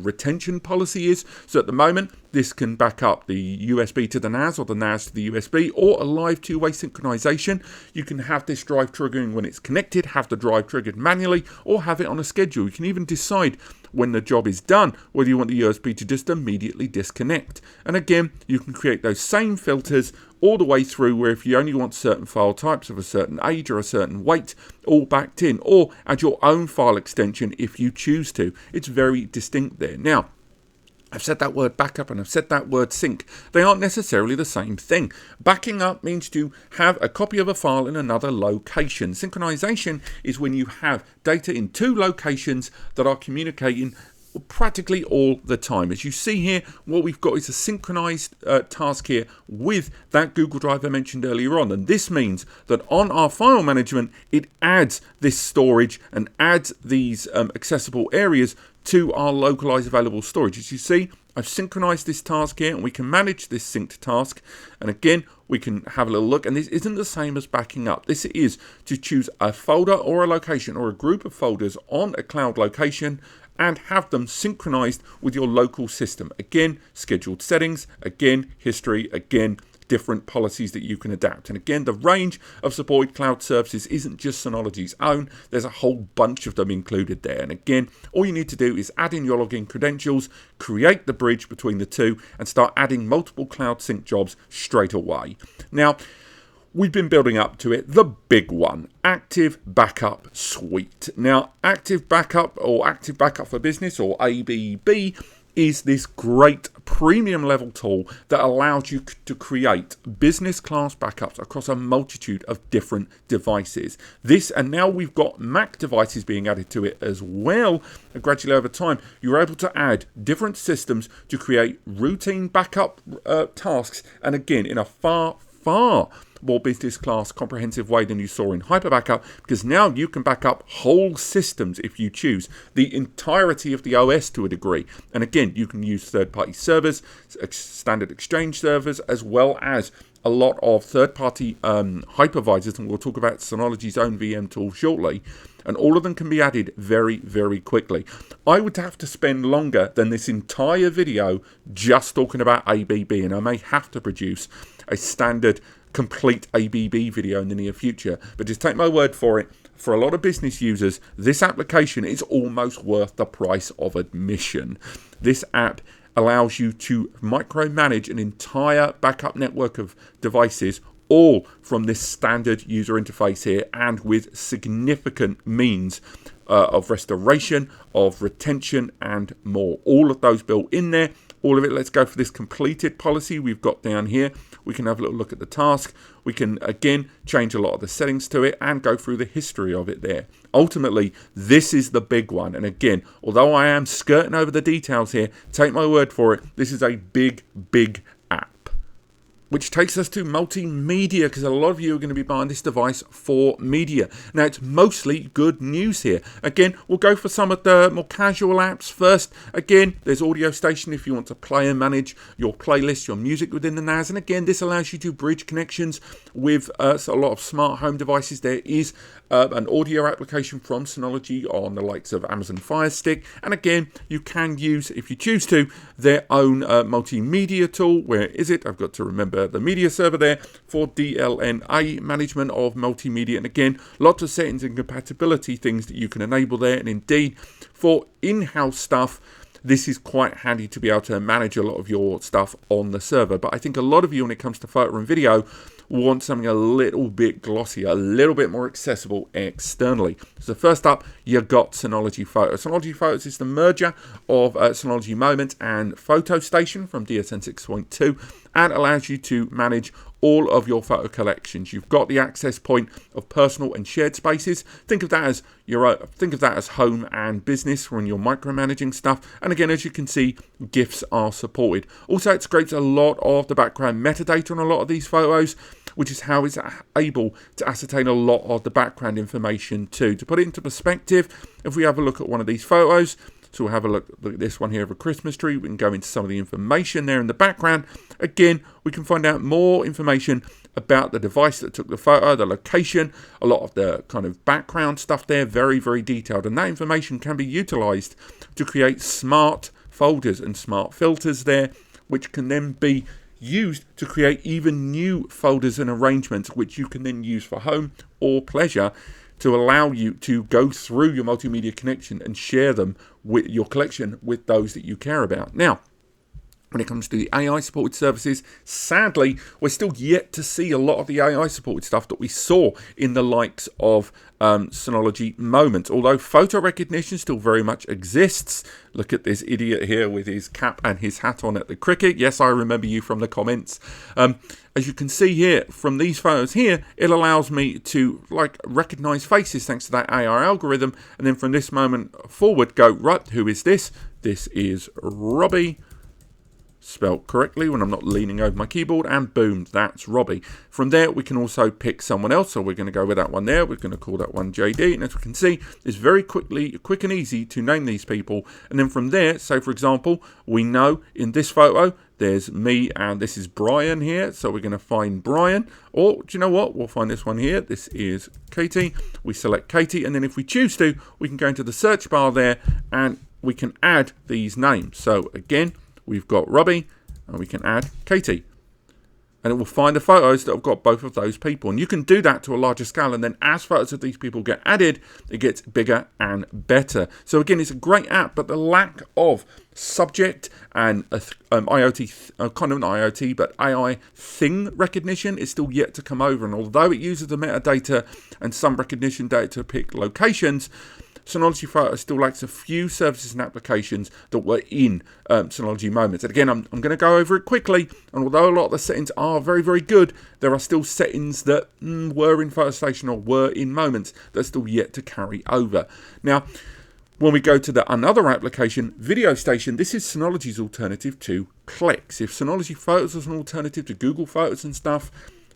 retention policy is. So at the moment, this can back up the USB to the NAS or the NAS to the USB, or a live two-way synchronization. You can have this drive triggering when it's connected, have the drive triggered manually, or have it on a schedule. You can even decide when the job is done whether you want the USB to just immediately disconnect. And again, you can create those same filters all the way through, where if you only want certain file types of a certain age or a certain weight, all backed in, or add your own file extension if you choose to. It's very distinct there. Now, I've said that word backup and I've said that word sync. They aren't necessarily the same thing. Backing up means to have a copy of a file in another location. Synchronization is when you have data in 2 locations that are communicating practically all the time. As you see here, what we've got is a synchronized task here with that Google Drive I mentioned earlier on. And this means that on our file management, it adds this storage and adds these accessible areas to our localized available storage. As you see, I've synchronized this task here and we can manage this synced task. And again, we can have a little look, and this isn't the same as backing up. This is to choose a folder or a location or a group of folders on a cloud location and have them synchronized with your local system. Again, scheduled settings, again, history, again, different policies that you can adapt. And again, the range of supported cloud services isn't just Synology's own. There's a whole bunch of them included there. And again, all you need to do is add in your login credentials, create the bridge between the two, and start adding multiple cloud sync jobs straight away. Now, we've been building up to it, the big one, Active Backup Suite. Now, Active Backup, or Active Backup for Business, or ABB, is this great premium level tool that allows you to create business class backups across a multitude of different devices. This, and now we've got Mac devices being added to it as well. And gradually over time, you're able to add different systems to create routine backup tasks. And again, in a far more business class comprehensive way than you saw in Hyper Backup, because now you can back up whole systems if you choose, the entirety of the OS to a degree. And again, you can use third-party servers, standard Exchange servers, as well as a lot of third-party hypervisors, and we'll talk about Synology's own VM tool shortly. And all of them can be added very, very quickly. I would have to spend longer than this entire video just talking about ABB, and I may have to produce a standard complete ABB video in the near future. But just take my word for it, for a lot of business users, this application is almost worth the price of admission. This app allows you to micromanage an entire backup network of devices all from this standard user interface here, and with significant means of restoration, of retention, and more. All of those built in there. All of it. Let's go for this completed policy we've got down here. We can have a little look at the task. We can, again, change a lot of the settings to it and go through the history of it there. Ultimately, this is the big one. And again, although I am skirting over the details here, take my word for it, this is a big, big app. Which takes us to multimedia, because a lot of you are going to be buying this device for media. Now, it's mostly good news here. Again, we'll go for some of the more casual apps first. Again, there's Audiostation if you want to play and manage your playlist, your music within the NAS. And again, this allows you to bridge connections with a lot of smart home devices. There is an audio application from Synology on the likes of Amazon Fire Stick. And again, you can use, if you choose to, their own multimedia tool. Where is it? I've got to remember the media server there for DLNA management of multimedia. And again, lots of settings and compatibility things that you can enable there. And indeed, for in-house stuff, this is quite handy to be able to manage a lot of your stuff on the server. But I think a lot of you, when it comes to photo and video, want something a little bit glossier, a little bit more accessible externally. So first up, you got Synology Photos. Synology Photos is the merger of Synology Moment and PhotoStation from DSM 6.2, and allows you to manage all of your photo collections. You've got the access point of personal and shared spaces. Think of that as home and business when you're micromanaging stuff. And again, as you can see, GIFs are supported. Also, it scrapes a lot of the background metadata on a lot of these photos, which is how it's able to ascertain a lot of the background information too. To put it into perspective, if we have a look at one of these photos, so we'll have a look at this one here of a Christmas tree. We can go into some of the information there in the background. Again, we can find out more information about the device that took the photo, the location, a lot of the kind of background stuff there, very, very detailed. And that information can be utilized to create smart folders and smart filters there, which can then be used to create even new folders and arrangements, which you can then use for home or pleasure, to allow you to go through your multimedia connection and share them with your collection with those that you care about. Now, when it comes to the AI supported services, sadly, we're still yet to see a lot of the AI supported stuff that we saw in the likes of Synology Moment. Although photo recognition still very much exists. Look at this idiot here with his cap and his hat on at the cricket. Yes, I remember you from the comments. As you can see here from these photos here, it allows me to recognize faces thanks to that AI algorithm. And then from this moment forward, go, right, who is this? This is Robbie. Spelled correctly when I'm not leaning over my keyboard, and boom, that's Robbie. From there, we can also pick someone else, so we're going to go with that one there. We're going to call that one JD, and as we can see, it's very quick and easy to name these people. And then from there, so for example, we know in this photo, there's me and this is Brian here, so we're going to find Brian. Or, do you know what? We'll find this one here. This is Katie. We select Katie, and then if we choose to, we can go into the search bar there, and we can add these names. So again, we've got Robbie, and we can add Katie. And it will find the photos that have got both of those people. And you can do that to a larger scale. And then as photos of these people get added, it gets bigger and better. So again, it's a great app, but the lack of subject and IoT, kind of an IoT, but AI thing recognition is still yet to come over. And although it uses the metadata and some recognition data to pick locations, Synology Photos still lacks a few services and applications that were in Synology Moments. And again, I'm going to go over it quickly. And although a lot of the settings are very, very good, there are still settings that were in PhotoStation or were in Moments that are still yet to carry over. Now, when we go to another application, VideoStation, this is Synology's alternative to Plex. If Synology Photos was an alternative to Google Photos and stuff,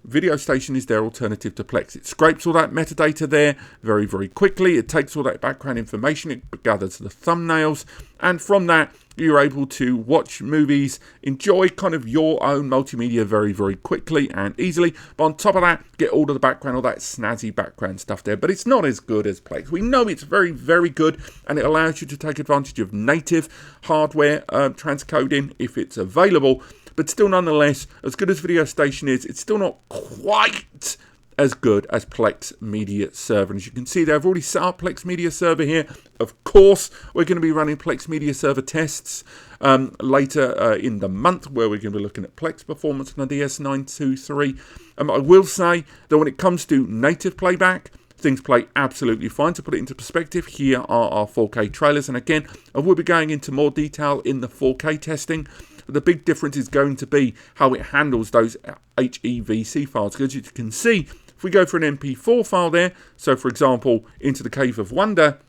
VideoStation is their alternative to Plex. It scrapes all that metadata there very, very quickly. It takes all that background information, it gathers the thumbnails, and from that, you're able to watch movies, enjoy kind of your own multimedia very, very quickly and easily. But on top of that, get all of the background, all that snazzy background stuff there. But it's not as good as Plex. We know it's very, very good, and it allows you to take advantage of native hardware transcoding if it's available. But still, nonetheless, as good as VideoStation is, it's still not quite as good as Plex Media Server. And as you can see there, I've already set up Plex Media Server here. Of course, we're going to be running Plex Media Server tests later in the month, where we're going to be looking at Plex performance on the DS923. I will say that when it comes to native playback, things play absolutely fine. To put it into perspective, here are our 4K trailers. And again, I will be going into more detail in the 4K testing. The big difference is going to be how it handles those HEVC files. Because as you can see, if we go for an MP4 file there, so for example, Into the Cave of Wonder,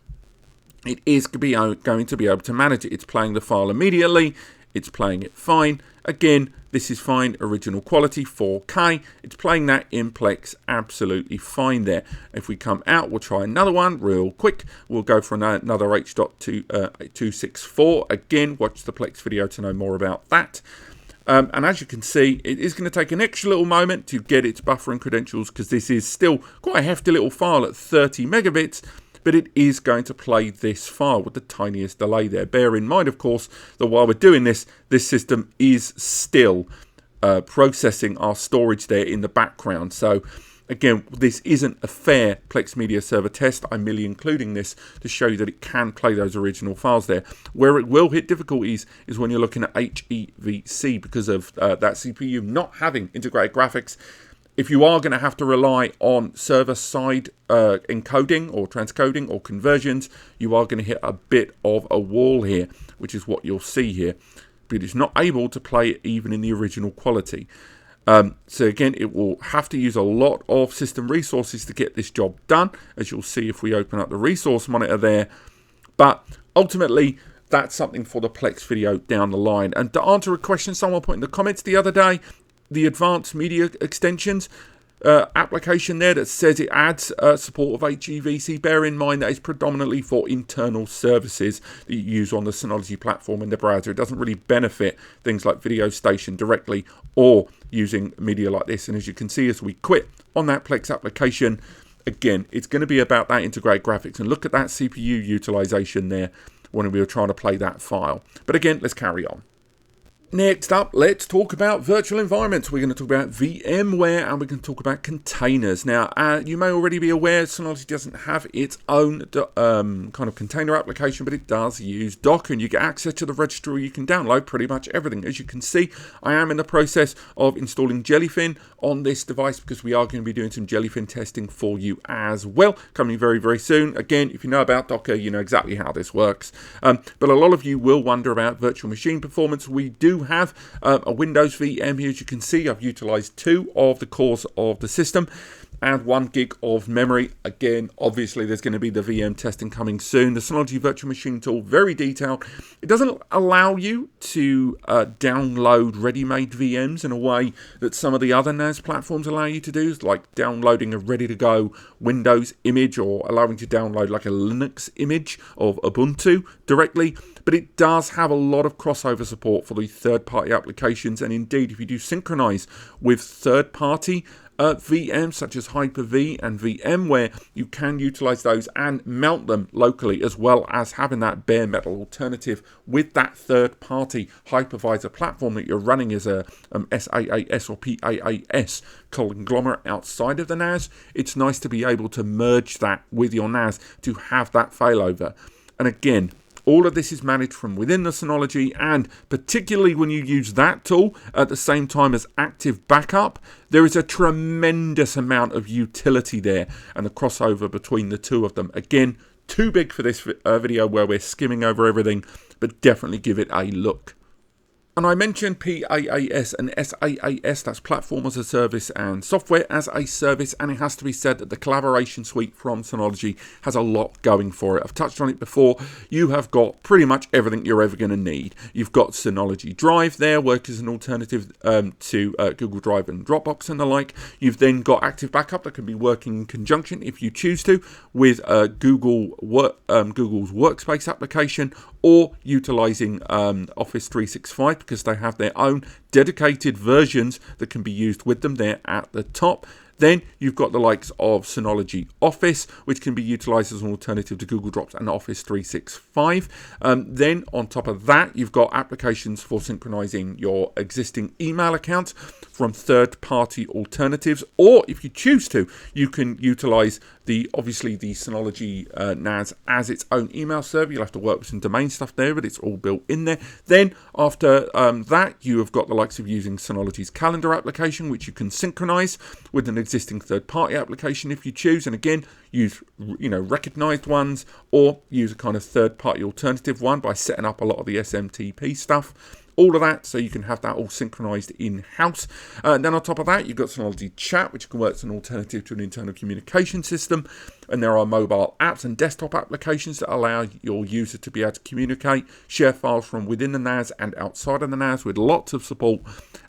it is going to be able to manage it. It's playing the file immediately. It's playing it fine. Again, this is fine, original quality, 4K. It's playing that in Plex absolutely fine there. If we come out, we'll try another one real quick. We'll go for another H.264. Again, watch the Plex video to know more about that. And as you can see, it is going to take an extra little moment to get its buffering credentials, because this is still quite a hefty little file at 30 megabits. But it is going to play this file with the tiniest delay there. Bear in mind, of course, that while we're doing this, this system is still processing our storage there in the background. So again, this isn't a fair Plex Media Server test. I'm merely including this to show you that it can play those original files there. Where it will hit difficulties is when you're looking at HEVC, because of that CPU not having integrated graphics. If you are going to have to rely on server-side encoding or transcoding or conversions, you are going to hit a bit of a wall here, which is what you'll see here. But it's not able to play it even in the original quality. So again, it will have to use a lot of system resources to get this job done, as you'll see if we open up the resource monitor there. But ultimately, that's something for the Plex video down the line. And to answer a question someone put in the comments the other day, the advanced media extensions application there that says it adds support of HEVC. Bear in mind that it's predominantly for internal services that you use on the Synology platform in the browser. It doesn't really benefit things like Diskstation directly or using media like this. And as you can see, as we quit on that Plex application, again, it's going to be about that integrated graphics. And look at that CPU utilization there when we were trying to play that file. But again, let's carry on. Next up, let's talk about virtual environments. We're going to talk about VMware and we're going to talk about containers. Now, you may already be aware Synology doesn't have its own kind of container application, but it does use Docker, and you get access to the registry where you can download pretty much everything. As you can see, I am in the process of installing Jellyfin on this device because we are going to be doing some Jellyfin testing for you as well, coming very, very soon. Again, if you know about Docker, you know exactly how this works. But a lot of you will wonder about virtual machine performance. We do have a Windows VM here. As you can see, I've utilized 2 of the cores of the system and 1 gig of memory. Again, obviously there's going to be the VM testing coming soon. The Synology virtual machine tool, very detailed. It doesn't allow you to download ready-made VMs in a way that some of the other NAS platforms allow you to do, like downloading a ready-to-go Windows image or allowing you to download like a Linux image of Ubuntu directly. But it does have a lot of crossover support for the third-party applications, and indeed, if you do synchronize with third-party VMs such as Hyper-V and VMware, you can utilize those and mount them locally, as well as having that bare metal alternative with that third-party hypervisor platform that you're running as a SaaS or PaaS conglomerate outside of the NAS. It's nice to be able to merge that with your NAS to have that failover. And again, all of this is managed from within the Synology, and particularly when you use that tool at the same time as active backup, there is a tremendous amount of utility there and the crossover between the two of them. Again, too big for this video where we're skimming over everything, but definitely give it a look. And I mentioned PaaS and SaaS, that's Platform as a Service and Software as a Service, and it has to be said that the collaboration suite from Synology has a lot going for it. I've touched on it before. You have got pretty much everything you're ever going to need. You've got Synology Drive there, work as an alternative to Google Drive and Dropbox and the like. You've then got Active Backup that can be working in conjunction, if you choose to, with Google's Workspace application, or utilizing Office 365 because they have their own dedicated versions that can be used with them there at the top. Then you've got the likes of Synology Office, which can be utilized as an alternative to Google Docs and Office 365. Then on top of that, you've got applications for synchronizing your existing email accounts from third-party alternatives, or if you choose to, you can utilize obviously the Synology NAS as its own email server. You'll have to work with some domain stuff there, but it's all built in there. Then after that, you have got the likes of using Synology's calendar application, which you can synchronize with an existing third-party application if you choose, and again, use recognized ones, or use a kind of third-party alternative one by setting up a lot of the SMTP stuff. All of that, so you can have that all synchronized in-house. Then on top of that, you've got Synology Chat, which can work as an alternative to an internal communication system. And there are mobile apps and desktop applications that allow your user to be able to communicate, share files from within the NAS and outside of the NAS with lots of support.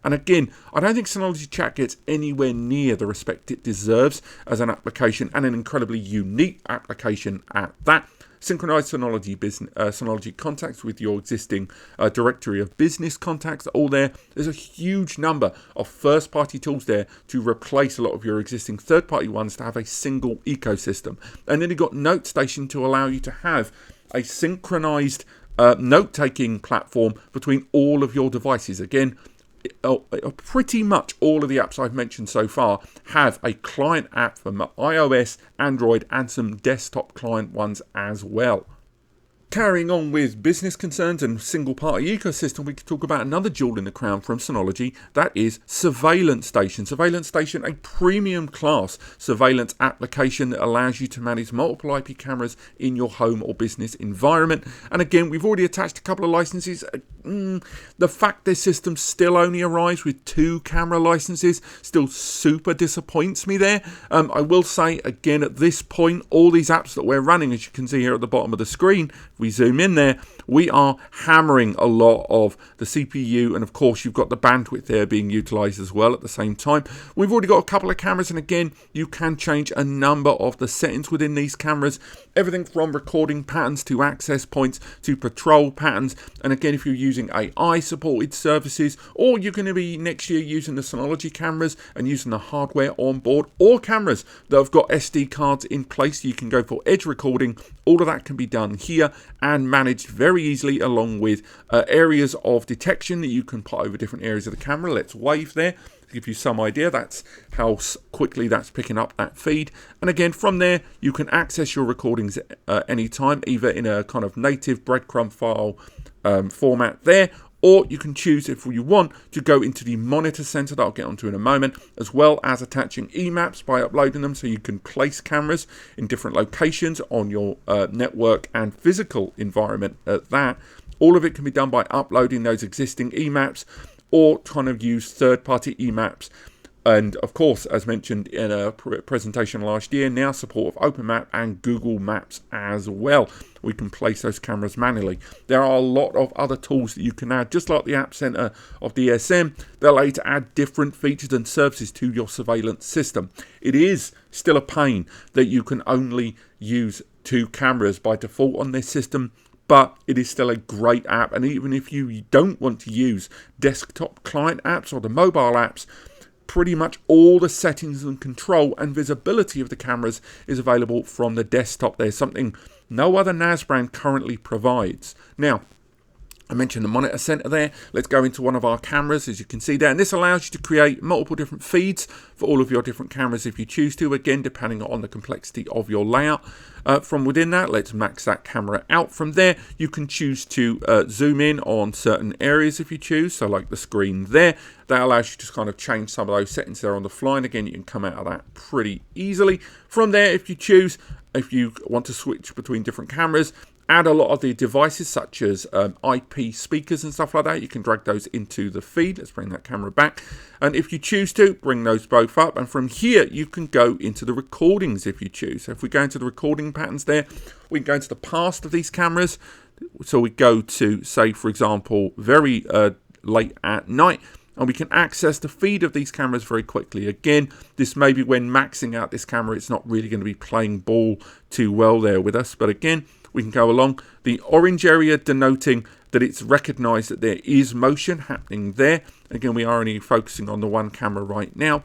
And again, I don't think Synology Chat gets anywhere near the respect it deserves as an application, and an incredibly unique application at that. Synchronize Synology contacts with your existing directory of business contacts, all there. There's a huge number of first-party tools there to replace a lot of your existing third-party ones to have a single ecosystem. And then you've got Notestation to allow you to have a synchronized note-taking platform between all of your devices. Again, pretty much all of the apps I've mentioned so far have a client app for iOS, Android, and some desktop client ones as well. Carrying on with business concerns and single-party ecosystem, we could talk about another jewel in the crown from Synology. That is Surveillance Station. Surveillance Station, a premium class surveillance application that allows you to manage multiple IP cameras in your home or business environment. And again, we've already attached a couple of licenses. The fact this system still only arrives with 2 camera licenses still super disappoints me there. I will say, again, at this point, all these apps that we're running, as you can see here at the bottom of the screen, we zoom in there, we are hammering a lot of the CPU, and of course you've got the bandwidth there being utilized as well at the same time. We've already got a couple of cameras, and again, you can change a number of the settings within these cameras, everything from recording patterns to access points to patrol patterns. And again, if you're using AI supported services, or you're going to be next year using the Synology cameras and using the hardware on board, or cameras that have got SD cards in place, you can go for edge recording. All of that can be done here and managed very easily, along with areas of detection that you can put over different areas of the camera. Let's wave there to give you some idea. That's how quickly that's picking up that feed. And again, from there, you can access your recordings anytime, either in a kind of native breadcrumb file format there, or you can choose, if you want, to go into the monitor center that I'll get onto in a moment, as well as attaching emaps by uploading them, so you can place cameras in different locations on your network and physical environment at that. All of it can be done by uploading those existing emaps, or trying to use third-party emaps. And of course, as mentioned in a presentation last year, now support of OpenMap and Google Maps as well. We can place those cameras manually. There are a lot of other tools that you can add, just like the App Center of DSM, that allow you to add different features and services to your surveillance system. It is still a pain that you can only use 2 cameras by default on this system, but it is still a great app. And even if you don't want to use desktop client apps or the mobile apps, pretty much all the settings and control and visibility of the cameras is available from the desktop. There's something no other NAS brand currently provides. Now, I mentioned the monitor center there. Let's go into one of our cameras, as you can see there. And this allows you to create multiple different feeds for all of your different cameras if you choose to, again, depending on the complexity of your layout. From within that, let's max that camera out. From there, you can choose to zoom in on certain areas if you choose. So like the screen there, that allows you to just kind of change some of those settings there on the fly. And again, you can come out of that pretty easily. From there, if you choose, if you want to switch between different cameras, add a lot of the devices such as IP speakers and stuff like that, you can drag those into the feed. Let's bring that camera back. And if you choose to, bring those both up. And from here, you can go into the recordings if you choose. So if we go into the recording patterns there, we can go into the past of these cameras. So we go to, say, for example, very late at night, and we can access the feed of these cameras very quickly. Again, this may be when maxing out this camera, it's not really going to be playing ball too well there with us. But again, we can go along. The orange area denoting that it's recognized that there is motion happening there. Again, we are only focusing on the one camera right now.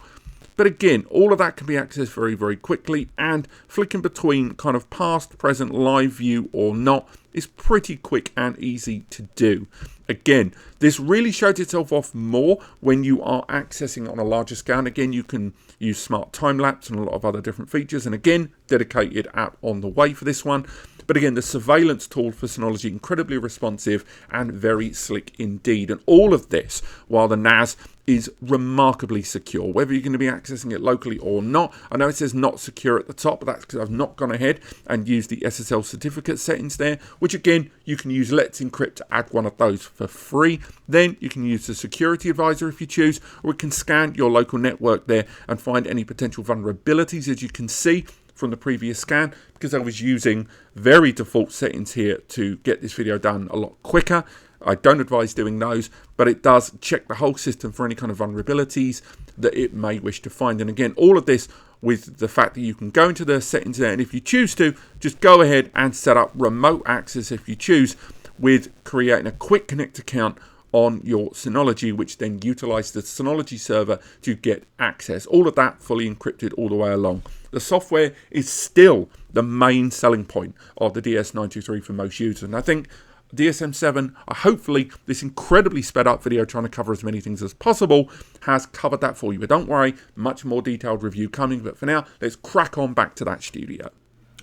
But again, all of that can be accessed very, very quickly, and flicking between kind of past, present, live view or not is pretty quick and easy to do. Again, this really shows itself off more when you are accessing on a larger scale. And again, you can use smart time lapse and a lot of other different features. And again, dedicated app on the way for this one. But again, the surveillance tool for Synology, incredibly responsive and very slick indeed. And all of this while the NAS is remarkably secure, whether you're going to be accessing it locally or not. I know it says not secure at the top, but that's because I've not gone ahead and used the SSL certificate settings there, which again, you can use Let's Encrypt to add one of those for free. Then you can use the security advisor if you choose, or it can scan your local network there and find any potential vulnerabilities, as you can see from the previous scan, because I was using very default settings here to get this video done a lot quicker. I don't advise doing those, but it does check the whole system for any kind of vulnerabilities that it may wish to find. And again, all of this with the fact that you can go into the settings there, and if you choose to, just go ahead and set up remote access if you choose, with creating a quick connect account on your Synology, which then utilizes the Synology server to get access. All of that fully encrypted all the way along. The software is still the main selling point of the DS923 for most users. And I think DSM 7, hopefully this incredibly sped up video trying to cover as many things as possible, has covered that for you. But don't worry, much more detailed review coming. But for now, let's crack on back to that studio.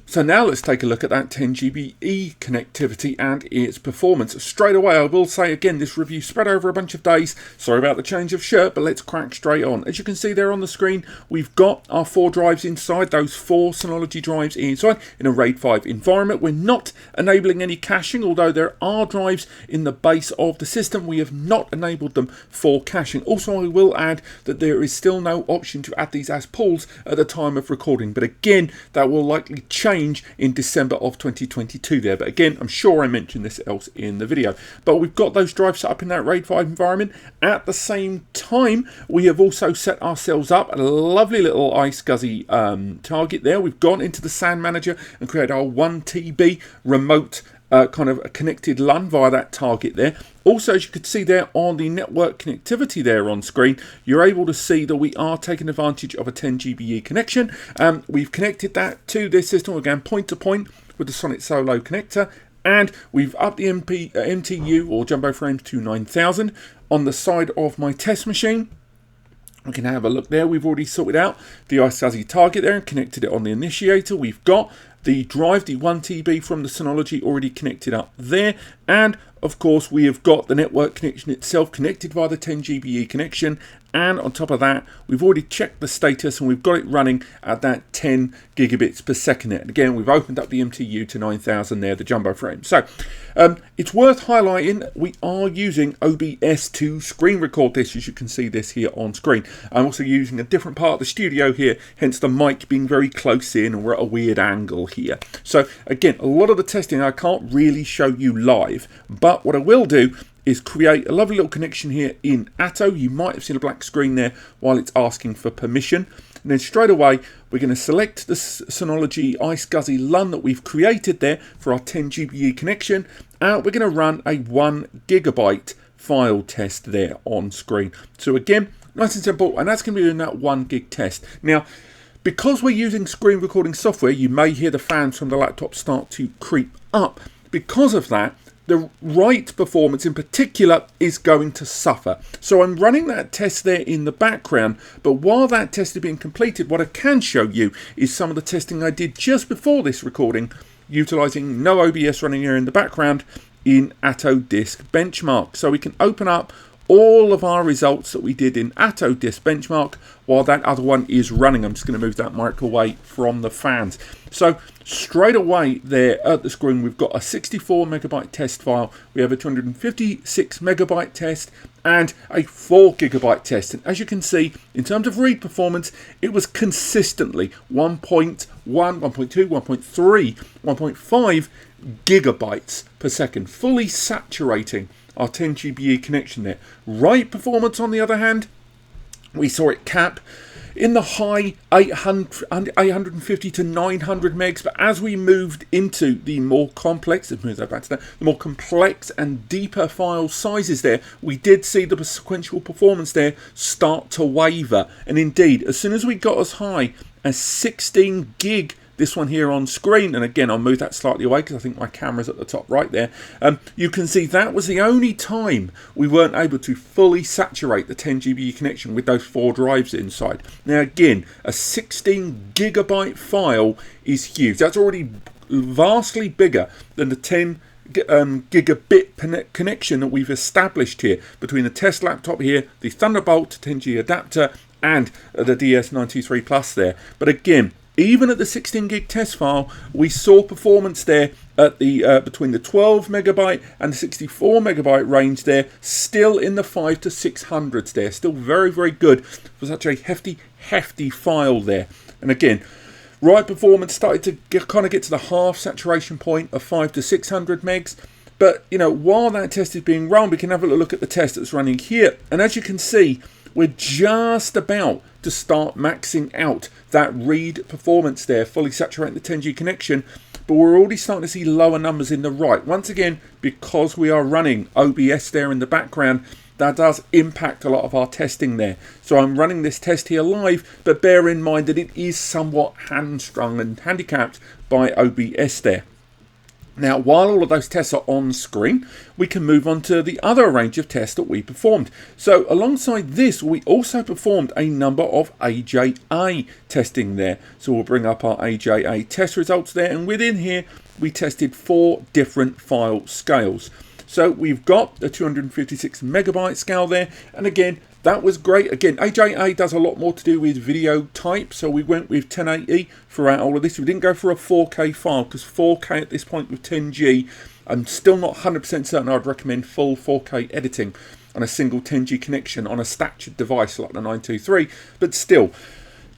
So now let's take a look at that 10GBE connectivity and its performance. Straight away, I will say again, this review spread over a bunch of days. Sorry about the change of shirt, but let's crack straight on. As you can see there on the screen, we've got our 4 drives inside, those 4 Synology drives inside in a RAID 5 environment. We're not enabling any caching, although there are drives in the base of the system. We have not enabled them for caching. Also, I will add that there is still no option to add these as pools at the time of recording. But again, that will likely change in December of 2022 there, but again, I'm sure I mentioned this else in the video. But we've got those drives set up in that RAID 5 environment. At the same time, we have also set ourselves up a lovely little iSCSI target there. We've gone into the SAN manager and created our 1 TB remote kind of a connected LUN via that target there. Also, as you can see there on the network connectivity there on screen, you're able to see that we are taking advantage of a 10GBE connection. We've connected that to this system again, point to point with the Sonic Solo connector, and we've upped the MTU or jumbo frames to 9000 on the side of my test machine. We can have a look there. We've already sorted out the iSCSI target there and connected it on the initiator. We've got the drive, the 1 TB from the Synology already connected up there. And of course, we have got the network connection itself connected via the 10GBE connection. And on top of that, we've already checked the status and we've got it running at that 10 gigabits per second there. And again, we've opened up the MTU to 9000 there, the jumbo frame. So it's worth highlighting, we are using OBS to screen record this, as you can see this here on screen. I'm also using a different part of the studio here, hence the mic being very close in and we're at a weird angle here. So again, a lot of the testing I can't really show you live, but what I will do is create a lovely little connection here in Atto. You might have seen a black screen there while it's asking for permission. And then straight away, we're going to select the Synology iSCSI LUN that we've created there for our 10GBE connection. And we're going to run a 1 gigabyte file test there on screen. So again, nice and simple, and that's going to be doing that 1 gig test. Now, because we're using screen recording software, you may hear the fans from the laptop start to creep up. Because of that, the write performance in particular is going to suffer. So I'm running that test there in the background, but while that test is being completed, what I can show you is some of the testing I did just before this recording, utilizing no OBS running here in the background in Atto Disk Benchmark. So we can open up all of our results that we did in Atto Disk Benchmark while that other one is running. I'm just going to move that mic away from the fans. So straight away there at the screen, we've got a 64 megabyte test file. We have a 256 megabyte test and a 4 gigabyte test. And as you can see, in terms of read performance, it was consistently 1.1, 1.2, 1.3, 1.5 gigabytes per second, fully saturating our 10GBE connection there. Write performance, on the other hand, we saw it cap in the high 850 to 900 megs, but as we moved into the more complex, let's move that back to that, the more complex and deeper file sizes there, we did see the sequential performance there start to waver. And indeed, as soon as we got as high as 16 gig, this one here on screen, and again I'll move that slightly away because I think my camera's at the top right there, you can see that was the only time we weren't able to fully saturate the 10 GBE connection with those 4 drives inside. Now again, a 16 gigabyte file is huge. That's already vastly bigger than the 10 gigabit connection that we've established here between the test laptop here, the Thunderbolt 10G adapter, and the DS923 Plus there. But again, even at the 16 gig test file, we saw performance there at the between the 12 megabyte and the 64 megabyte range there, still in the 5 to 600s there, still very, very good for such a hefty file there. And again, right performance started to kind of get to the half saturation point of 5 to 600 megs. But, you know, while that test is being run, we can have a look at the test that's running here. And as you can see, we're just about to start maxing out that read performance there, fully saturating the 10G connection. But we're already starting to see lower numbers in the write. Once again, because we are running OBS there in the background, that does impact a lot of our testing there. So I'm running this test here live, but bear in mind that it is somewhat hamstrung and handicapped by OBS there. Now, while all of those tests are on screen, we can move on to the other range of tests that we performed. So alongside this, we also performed a number of AJA testing there. So we'll bring up our AJA test results there, and within here, we tested 4 different file scales. So we've got the 256 megabyte scale there, and again, that was great. Again, AJA does a lot more to do with video type, so we went with 1080 throughout all of this. We didn't go for a 4K file, because 4K at this point with 10G, I'm still not 100% certain I'd recommend full 4K editing on a single 10G connection on a statured device like the 923, but still,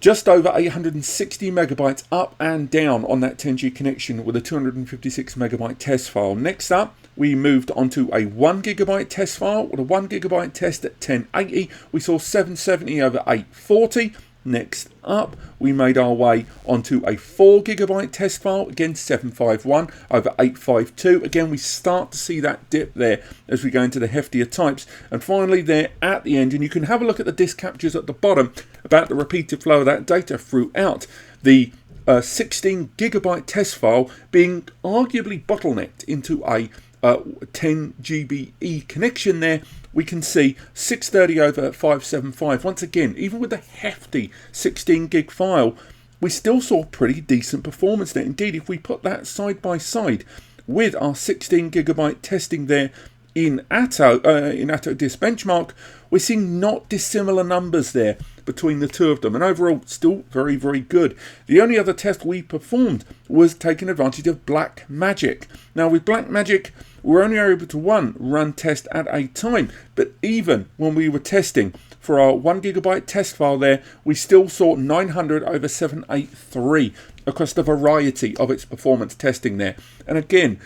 just over 860 megabytes up and down on that 10G connection with a 256 megabyte test file. Next up, we moved onto a 1 gigabyte test file with a 1 gigabyte test at 1080. We saw 770 over 840. Next up, we made our way onto a 4 gigabyte test file, again 751 over 852. Again, we start to see that dip there as we go into the heftier types. And finally there at the end, and you can have a look at the disk captures at the bottom about the repeated flow of that data throughout the 16 gigabyte test file being arguably bottlenecked into a 10 GBE connection there. We can see 630 over 575. Once again, even with the hefty 16 gig file, we still saw pretty decent performance there. Indeed, if we put that side by side with our 16 gigabyte testing there in Atto Disk Benchmark, we're seeing not dissimilar numbers there between the two of them, and overall still very, very good. The only other test we performed was taking advantage of Blackmagic. Now with Blackmagic, we're only able to run test at a time, but even when we were testing for our 1 gigabyte test file there, we still saw 900 over 783 across the variety of its performance testing there. And again,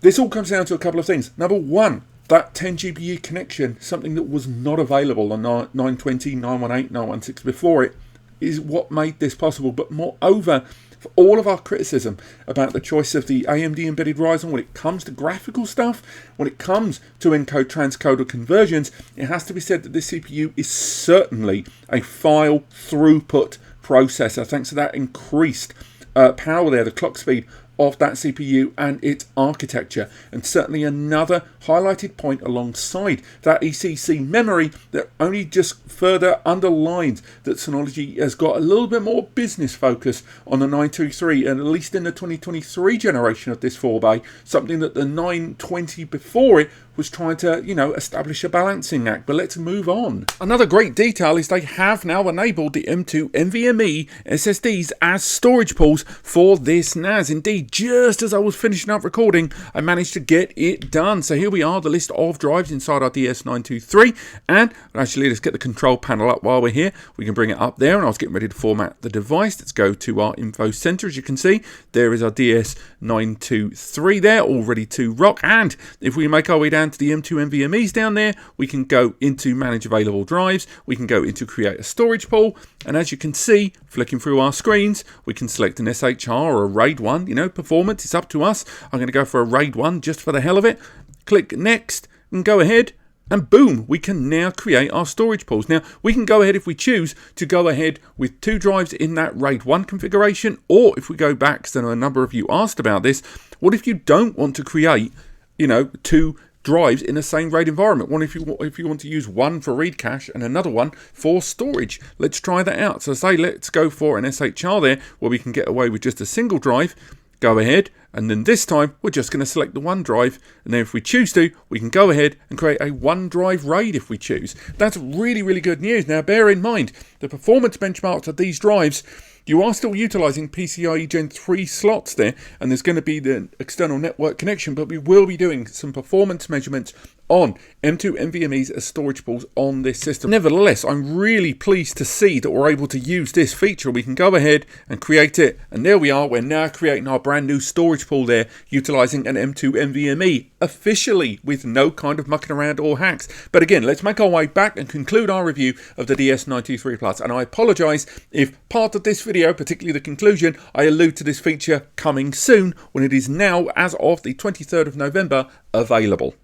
this all comes down to a couple of things. Number one, that 10 GBE connection, something that was not available on 920, 918, 916 before it, is what made this possible. But moreover, for all of our criticism about the choice of the AMD embedded Ryzen when it comes to graphical stuff, when it comes to encode transcoder conversions, it has to be said that this CPU is certainly a file throughput processor, thanks to that increased power there, the clock speed of that CPU and its architecture. And certainly another highlighted point alongside that ECC memory that only just further underlines that Synology has got a little bit more business focus on the 923, and at least in the 2023 generation of this 4-bay, something that the 920 before it was trying to, establish a balancing act. But let's move on. Another great detail is they have now enabled the M.2 NVMe SSDs as storage pools for this NAS. Indeed, just as I was finishing up recording, I managed to get it done. So here we are, the list of drives inside our DS923. And actually, let's get the control panel up while we're here. We can bring it up there, and I was getting ready to format the device. Let's go to our info center. As you can see, there is our DS923 there, all ready to rock. And if we make our way down to the M.2 NVMe's down there, we can go into manage available drives. We can go into create a storage pool. And as you can see, flicking through our screens, we can select an SHR or a RAID 1. You know, performance, it's up to us. I'm going to go for a RAID 1 just for the hell of it. Click next and go ahead. And boom, we can now create our storage pools. Now, we can go ahead if we choose to go ahead with 2 drives in that RAID 1 configuration. Or if we go back, because I know a number of you asked about this, what if you don't want to create, 2 drives in the same RAID environment? One if you want to use one for read cache and another one for storage. Let's try that out. So say let's go for an SHR there where we can get away with just a single drive. Go ahead, and then this time we're just going to select the one drive, and then if we choose to, we can go ahead and create a one drive RAID if we choose. That's really, really good news. Now bear in mind the performance benchmarks of these drives, you are still utilizing PCIe Gen 3 slots there, and there's going to be the external network connection, but we will be doing some performance measurements on M.2 NVMe's as storage pools on this system. Nevertheless, I'm really pleased to see that we're able to use this feature. We can go ahead and create it, and there we are. We're now creating our brand new storage pool there, utilizing an M.2 NVMe officially with no kind of mucking around or hacks. But again, let's make our way back and conclude our review of the DS923 Plus. And I apologize if part of this video, particularly the conclusion, I allude to this feature coming soon when it is now, as of the 23rd of November, available.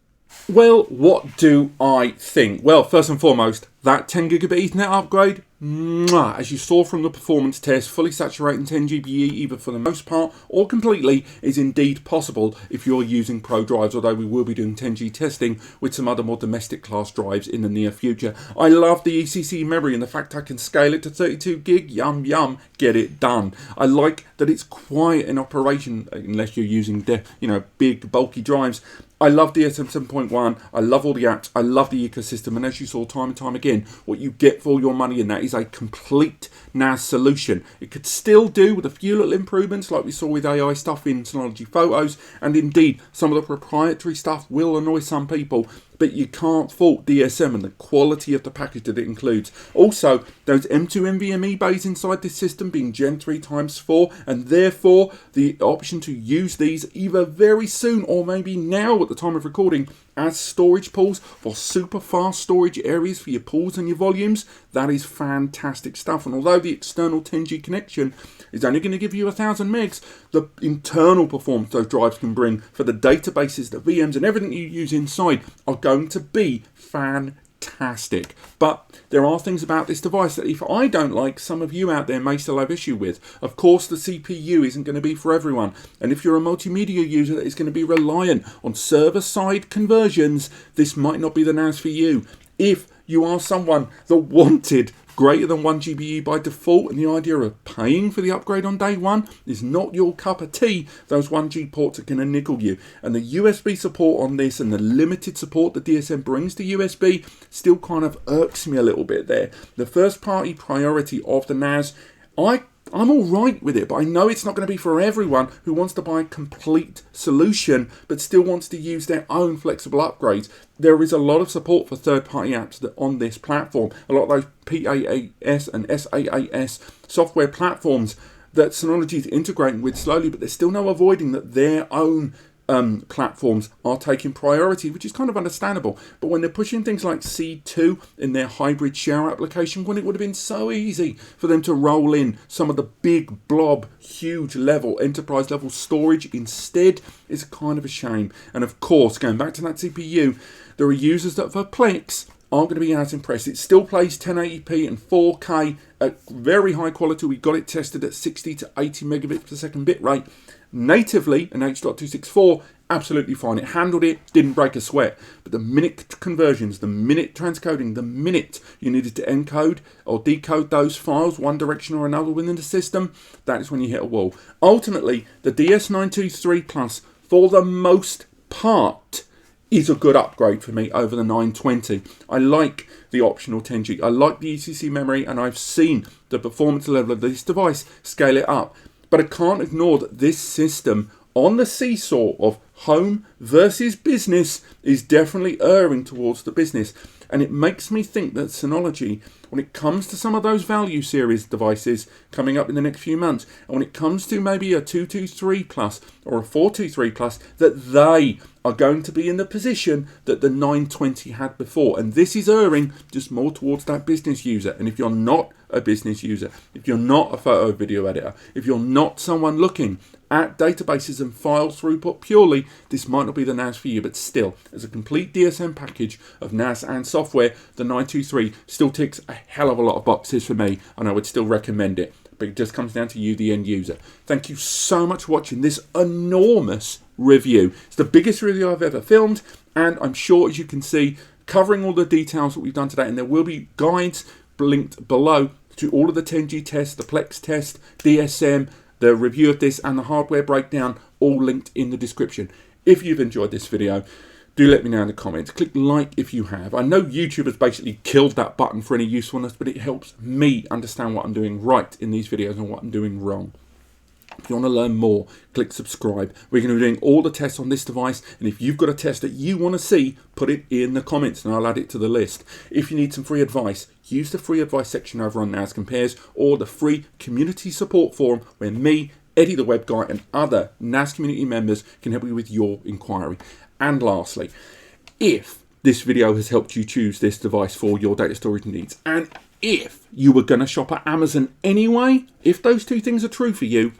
Well, what do I think? Well, first and foremost, that 10 gigabit Ethernet upgrade, as you saw from the performance test, fully saturating 10 GBE either for the most part or completely is indeed possible if you're using Pro drives, although we will be doing 10G testing with some other more domestic class drives in the near future. I love the ECC memory and the fact I can scale it to 32 gig, yum yum, get it done. I like that it's quiet in operation unless you're using big bulky drives. I love DSM 7.1, I love all the apps, I love the ecosystem, and as you saw time and time again, what you get for your money in that is a complete NAS solution. It could still do with a few little improvements like we saw with AI stuff in Synology Photos, and indeed some of the proprietary stuff will annoy some people, but you can't fault DSM and the quality of the package that it includes. Also, those M.2 NVMe bays inside this system being Gen 3 x 4, and therefore the option to use these either very soon or maybe now at the time of recording as storage pools for super fast storage areas for your pools and your volumes. That is fantastic stuff. And although the external 10G connection is only going to give you 1000 megs, the internal performance those drives can bring for the databases, the VMs and everything you use inside are going to be fantastic. But there are things about this device that if I don't like, some of you out there may still have issue with. Of course, the CPU isn't going to be for everyone. And if you're a multimedia user that is going to be reliant on server-side conversions, this might not be the NAS for you. If you are someone that wanted greater than 1 GBE by default, and the idea of paying for the upgrade on day one is not your cup of tea, those 1G ports are going to niggle you. And the USB support on this and the limited support that DSM brings to USB still kind of irks me a little bit there. The first party priority of the NAS, I'm all right with it, but I know it's not going to be for everyone who wants to buy a complete solution but still wants to use their own flexible upgrades. There is a lot of support for third-party apps on this platform. A lot of those PAAS and SAAS software platforms that Synology is integrating with slowly, but there's still no avoiding that their own platforms are taking priority, which is kind of understandable. But when they're pushing things like C2 in their hybrid share application, when it would have been so easy for them to roll in some of the big blob, huge level, enterprise level storage instead, is kind of a shame. And of course, going back to that CPU, there are users that for Plex aren't going to be as impressed. It still plays 1080p and 4K at very high quality. We got it tested at 60 to 80 megabits per second bit rate. Natively in H.264, absolutely fine. It handled it, didn't break a sweat. But the minute conversions, the minute transcoding, the minute you needed to encode or decode those files one direction or another within the system, that is when you hit a wall. Ultimately, the DS923 Plus, for the most part, is a good upgrade for me over the 920. I like the optional 10G. I like the ECC memory, and I've seen the performance level of this device scale it up. But I can't ignore that this system on the seesaw of home versus business is definitely erring towards the business. And it makes me think that Synology, when it comes to some of those value series devices coming up in the next few months, and when it comes to maybe a 223 Plus or a 423 Plus, that they are going to be in the position that the 920 had before. And this is erring just more towards that business user. And if you're not a business user, if you're not a photo video editor, if you're not someone looking at databases and file throughput purely, this might not be the NAS for you. But still, as a complete DSM package of NAS and software, the 923 still ticks a hell of a lot of boxes for me, and I would still recommend it. But it just comes down to you, the end user. Thank you so much for watching this enormous review. It's the biggest review I've ever filmed, and I'm sure, as you can see, covering all the details that we've done today, and there will be guides linked below to all of the 10G tests, the Plex test, DSM, the review of this, and the hardware breakdown, all linked in the description. If you've enjoyed this video, do let me know in the comments. Click like if you have. I know YouTube has basically killed that button for any usefulness, but it helps me understand what I'm doing right in these videos and what I'm doing wrong. If you want to learn more, click subscribe. We're going to be doing all the tests on this device, and if you've got a test that you want to see, put it in the comments and I'll add it to the list. If you need some free advice, use the free advice section over on NAS Compares or the free community support forum where me, Eddie the web guy, and other NAS community members can help you with your inquiry. And lastly, if this video has helped you choose this device for your data storage needs, and if you were going to shop at Amazon anyway, if those two things are true for you,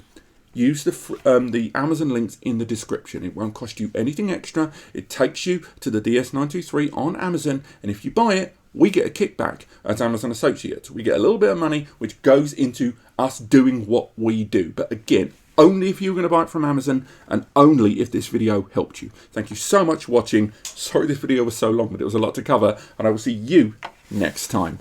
use the Amazon links in the description. It won't cost you anything extra. It takes you to the DS923 on Amazon, and if you buy it, we get a kickback as Amazon Associates. We get a little bit of money which goes into us doing what we do. But again, only if you're going to buy it from Amazon, and only if this video helped you. Thank you so much for watching. Sorry this video was so long, but it was a lot to cover, and I will see you next time.